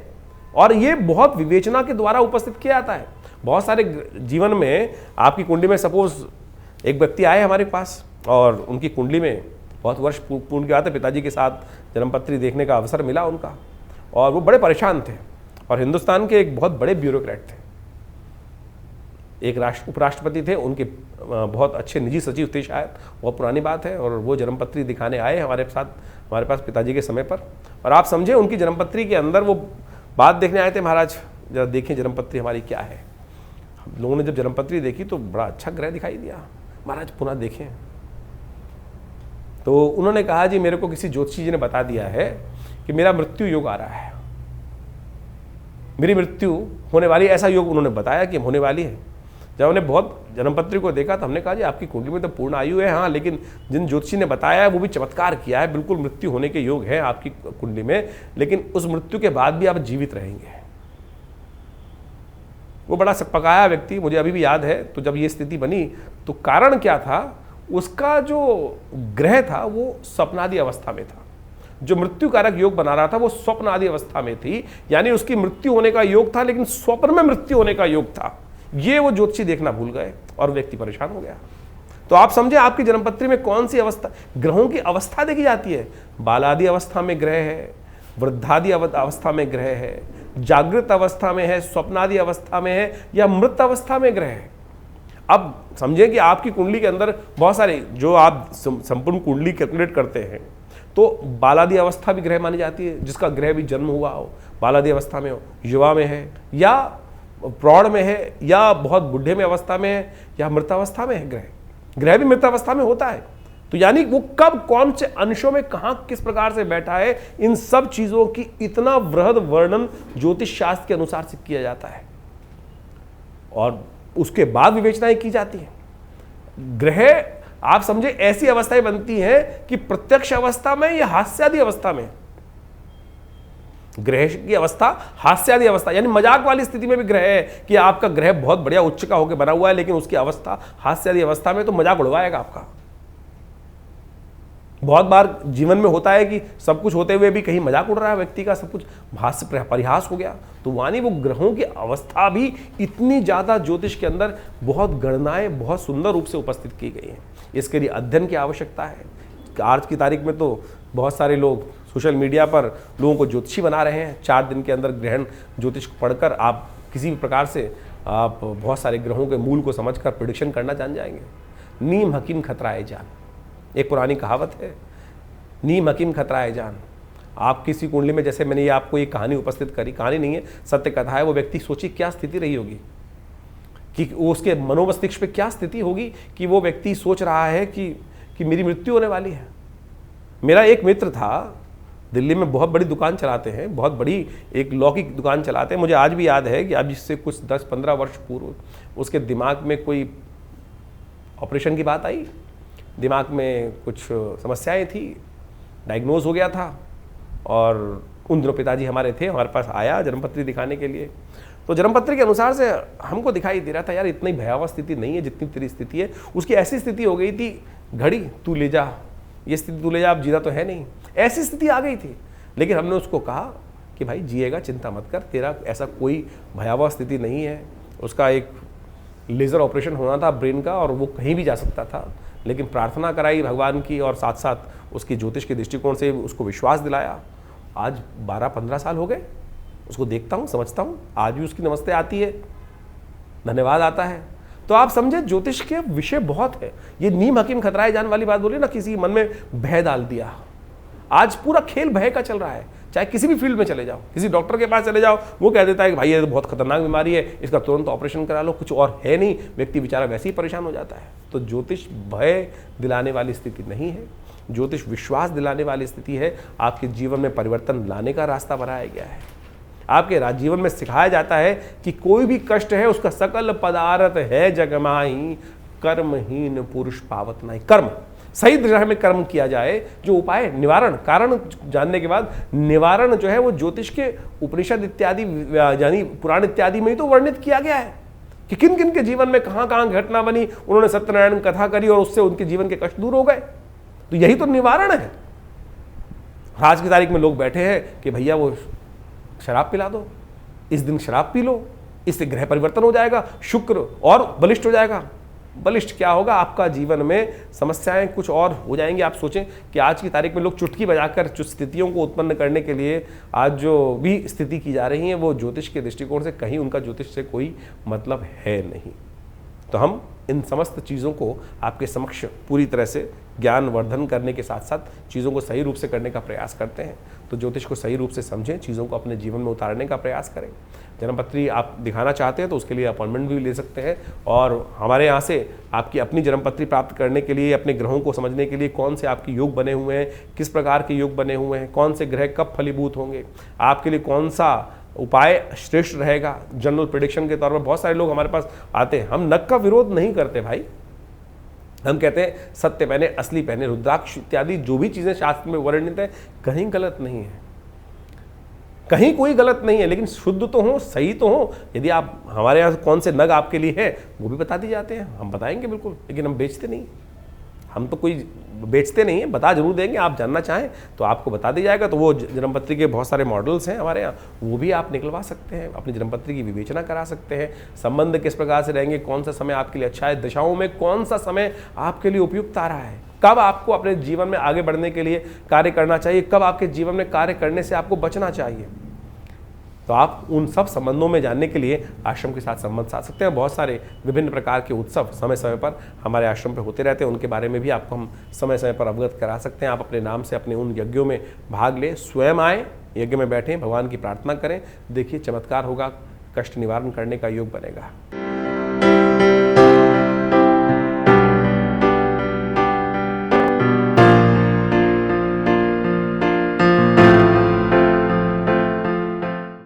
और ये बहुत विवेचना के द्वारा उपस्थित किया जाता है। बहुत सारे जीवन में आपकी कुंडली में सपोज एक व्यक्ति आए हमारे पास और उनकी कुंडली में बहुत वर्ष पूर्ण गया था, पिताजी के साथ जन्मपत्री देखने का अवसर मिला उनका, और वो बड़े परेशान थे और हिंदुस्तान के एक बहुत बड़े ब्यूरोक्रेट थे, एक उपराष्ट्रपति थे, उनके बहुत अच्छे निजी सचिव थे शायद, बहुत पुरानी बात है। और वो जन्मपत्री दिखाने आए हमारे पास पिताजी के समय पर, और आप समझे उनकी जन्मपत्री के अंदर वो बात देखने आए थे, महाराज जरा देखें जन्मपत्री हमारी क्या है। हम लोगों ने जब जन्मपत्री देखी तो बड़ा अच्छा ग्रह दिखाई दिया, महाराज पुनः देखें। तो उन्होंने कहा जी मेरे को किसी ज्योतिषी जी ने बता दिया है कि मेरा मृत्यु योग आ रहा है, मेरी मृत्यु होने वाली, ऐसा योग उन्होंने बताया कि होने वाली है। जब हमने बहुत जन्मपत्री को देखा तो हमने कहा जी आपकी कुंडली में तो पूर्ण आयु है, हाँ, लेकिन जिन ज्योतिषी ने बताया है वो भी चमत्कार किया है, बिल्कुल मृत्यु होने के योग है आपकी कुंडली में, लेकिन उस मृत्यु के बाद भी आप जीवित रहेंगे। वो बड़ा सकपकाया व्यक्ति, मुझे अभी भी याद है। तो जब ये स्थिति बनी तो कारण क्या था, उसका जो ग्रह था वो स्वप्नादि अवस्था में था, जो मृत्यु कारक योग बना रहा था वो स्वप्न आदि अवस्था में थी, यानी उसकी मृत्यु होने का योग था लेकिन स्वप्न में मृत्यु होने का योग था। ये वो ज्योतिषी देखना भूल गए और व्यक्ति परेशान हो गया। तो आप समझे आपकी जन्मपत्री में कौन सी अवस्था, ग्रहों की अवस्था देखी जाती है। बालादि अवस्था में ग्रह है, वृद्धादि अवस्था में ग्रह है, जागृत अवस्था में है, स्वप्नादि अवस्था में है, या मृत अवस्था में ग्रह है। अब समझें कि आपकी कुंडली के अंदर बहुत सारे, जो आप संपूर्ण कुंडली कैलकुलेट करते हैं तो बालादि अवस्था भी ग्रह मानी जाती है, जिसका ग्रह भी जन्म हुआ हो, बालादि अवस्था में हो, युवा में है या प्रौढ़ में है या बहुत बुढ़े में अवस्था में है या मृतावस्था में है। ग्रह भी मृतावस्था में होता है। तो यानी वो कब कौन से अंशों में कहां किस प्रकार से बैठा है, इन सब चीजों की इतना वृहद वर्णन ज्योतिष शास्त्र के अनुसार से किया जाता है और उसके बाद विवेचनाएं की जाती है। ग्रह आप समझे ऐसी अवस्थाएं बनती हैं कि प्रत्यक्ष अवस्था में या हास्यादि अवस्था में, ग्रह की अवस्था हास्यादि अवस्था, यानी मजाक वाली स्थिति में भी ग्रह है कि आपका ग्रह बहुत बढ़िया उच्च का होकर बना हुआ है, लेकिन उसकी अवस्था हास्यादि अवस्था में, तो मजाक उड़वाएगा आपका। बहुत बार जीवन में होता है कि सब कुछ होते हुए भी कहीं मजाक उड़ रहा है व्यक्ति का, सब कुछ हास्य परिहास हो गया। तो वानी वो ग्रहों की अवस्था भी इतनी ज्यादा ज्योतिष के अंदर बहुत गणनाएं बहुत सुंदर रूप से उपस्थित की गई हैं। इसके लिए अध्ययन की आवश्यकता है। आज की तारीख में तो बहुत सारे लोग सोशल मीडिया पर लोगों को ज्योतिषी बना रहे हैं। 4 दिन के अंदर ग्रहण ज्योतिष पढ़कर आप किसी भी प्रकार से आप बहुत सारे ग्रहों के मूल को समझकर प्रेडिक्शन करना जान जाएंगे। नीम हकीम खतराए जान, एक पुरानी कहावत है, नीम हकीम खतराए जान। आप किसी कुंडली में, जैसे मैंने ये आपको एक कहानी उपस्थित करी, कहानी नहीं है सत्य कथा है, वो व्यक्ति सोची क्या स्थिति रही होगी कि उसके मनोमस्तिष्क पे क्या स्थिति होगी कि वो व्यक्ति सोच रहा है कि मेरी मृत्यु होने वाली है। मेरा एक मित्र था, दिल्ली में बहुत बड़ी दुकान चलाते हैं, बहुत बड़ी एक लॉ की दुकान चलाते हैं। मुझे आज भी याद है कि अब इससे कुछ 10-15 वर्ष पूर्व उसके दिमाग में कोई ऑपरेशन की बात आई, दिमाग में कुछ समस्याएं थी, डायग्नोज हो गया था। और उन दिनों पिताजी हमारे थे, हमारे पास आया जन्मपत्री दिखाने के लिए। तो जन्मपत्री के अनुसार से हमको दिखाई दे रहा था यार इतनी भयावह स्थिति नहीं है जितनी तेरी स्थिति है। उसकी ऐसी स्थिति हो गई थी, घड़ी तू ले जा, ये स्थिति तू ले जा, अब जीना तो है नहीं, ऐसी स्थिति आ गई थी। लेकिन हमने उसको कहा कि भाई जिएगा, चिंता मत कर, तेरा ऐसा कोई भयावह स्थिति नहीं है। उसका एक लेज़र ऑपरेशन होना था ब्रेन का और वो कहीं भी जा सकता था, लेकिन प्रार्थना कराई भगवान की और साथ साथ उसकी ज्योतिष के दृष्टिकोण से उसको विश्वास दिलाया। आज 12-15 साल हो गए, उसको देखता हूँ, समझता हूँ, आज भी उसकी नमस्ते आती है, धन्यवाद आता है। तो आप समझे ज्योतिष के विषय बहुत है। ये नीम हकीम खतराए जान वाली बात बोली ना, किसी मन में भय डाल दिया। आज पूरा खेल भय का चल रहा है। चाहे किसी भी फील्ड में चले जाओ, किसी डॉक्टर के पास चले जाओ, वो कह देता है कि भाई ये तो बहुत खतरनाक बीमारी है, इसका तुरंत ऑपरेशन करा लो, कुछ और है नहीं, व्यक्ति बेचारा वैसे ही परेशान हो जाता है। तो ज्योतिष भय दिलाने वाली स्थिति नहीं है, ज्योतिष विश्वास दिलाने वाली स्थिति है। आपके जीवन में परिवर्तन लाने का रास्ता बनाया गया है। आपके जीवन में सिखाया जाता है कि कोई भी कष्ट है उसका सकल पदार्थ है जगमाही, कर्महीन पुरुष पावत नहीं। कर्म सही दिशा में कर्म किया जाए, जो उपाय निवारण, कारण जानने के बाद निवारण जो है वो ज्योतिष के उपनिषद इत्यादि यानी पुराण इत्यादि में ही तो वर्णित किया गया है कि किन किन के जीवन में कहां कहां घटना बनी, उन्होंने सत्यनारायण कथा करी और उससे उनके जीवन के कष्ट दूर हो गए। तो यही तो निवारण है। आज की तारीख में लोग बैठे हैं कि भैया वो शराब पिला दो, इस दिन शराब पी लो, इससे ग्रह परिवर्तन हो जाएगा, शुक्र और बलिष्ठ हो जाएगा। बलिष्ठ क्या होगा, आपका जीवन में समस्याएं कुछ और हो जाएंगी। आप सोचें कि आज की तारीख में लोग चुटकी बजाकर जो स्थितियों को उत्पन्न करने के लिए आज जो भी स्थिति की जा रही है वो ज्योतिष के दृष्टिकोण से कहीं उनका ज्योतिष से कोई मतलब है नहीं। तो हम इन समस्त चीज़ों को आपके समक्ष पूरी तरह से ज्ञान वर्धन करने के साथ साथ चीज़ों को सही रूप से करने का प्रयास करते हैं। तो ज्योतिष को सही रूप से समझें, चीज़ों को अपने जीवन में उतारने का प्रयास करें। जन्मपत्री आप दिखाना चाहते हैं तो उसके लिए अपॉइंटमेंट भी ले सकते हैं, और हमारे यहाँ से आपकी अपनी जन्मपत्री प्राप्त करने के लिए, अपने ग्रहों को समझने के लिए, कौन से आपके योग बने हुए हैं, किस प्रकार के योग बने हुए हैं, कौन से ग्रह कब फलीभूत होंगे, आपके लिए कौन सा उपाय श्रेष्ठ रहेगा, जनरल प्रेडिक्शन के तौर पर बहुत सारे लोग हमारे पास आते हैं। हम नग का विरोध नहीं करते भाई, हम कहते हैं सत्य पहने असली पहने, रुद्राक्ष इत्यादि जो भी चीज़ें शास्त्र में वर्णित है कहीं गलत नहीं है, कहीं कोई गलत नहीं है, लेकिन शुद्ध तो हो, सही तो हो। यदि आप हमारे यहाँ कौन से नग आपके लिए है वो भी बता दी जाते हैं, हम बताएंगे बिल्कुल, लेकिन हम बेचते नहीं, हम तो कोई बेचते नहीं हैं, बता जरूर देंगे। आप जानना चाहें तो आपको बता दिया जाएगा। तो वो जन्मपत्री के बहुत सारे मॉडल्स हैं हमारे यहाँ, वो भी आप निकलवा सकते हैं, अपनी जन्मपत्री की विवेचना करा सकते हैं। संबंध किस प्रकार से रहेंगे, कौन सा समय आपके लिए अच्छा है, दशाओं में कौन सा समय आपके लिए उपयुक्त आ रहा है, कब आपको अपने जीवन में आगे बढ़ने के लिए कार्य करना चाहिए, कब आपके जीवन में कार्य करने से आपको बचना चाहिए। तो आप उन सब संबंधों में जानने के लिए आश्रम के साथ संबंध साध सकते हैं। बहुत सारे विभिन्न प्रकार के उत्सव समय समय पर हमारे आश्रम पे होते रहते हैं, उनके बारे में भी आपको हम समय समय पर अवगत करा सकते हैं। आप अपने नाम से अपने उन यज्ञों में भाग लें, स्वयं आएँ, यज्ञ में बैठें, भगवान की प्रार्थना करें, देखिए चमत्कार होगा, कष्ट निवारण करने का योग बनेगा।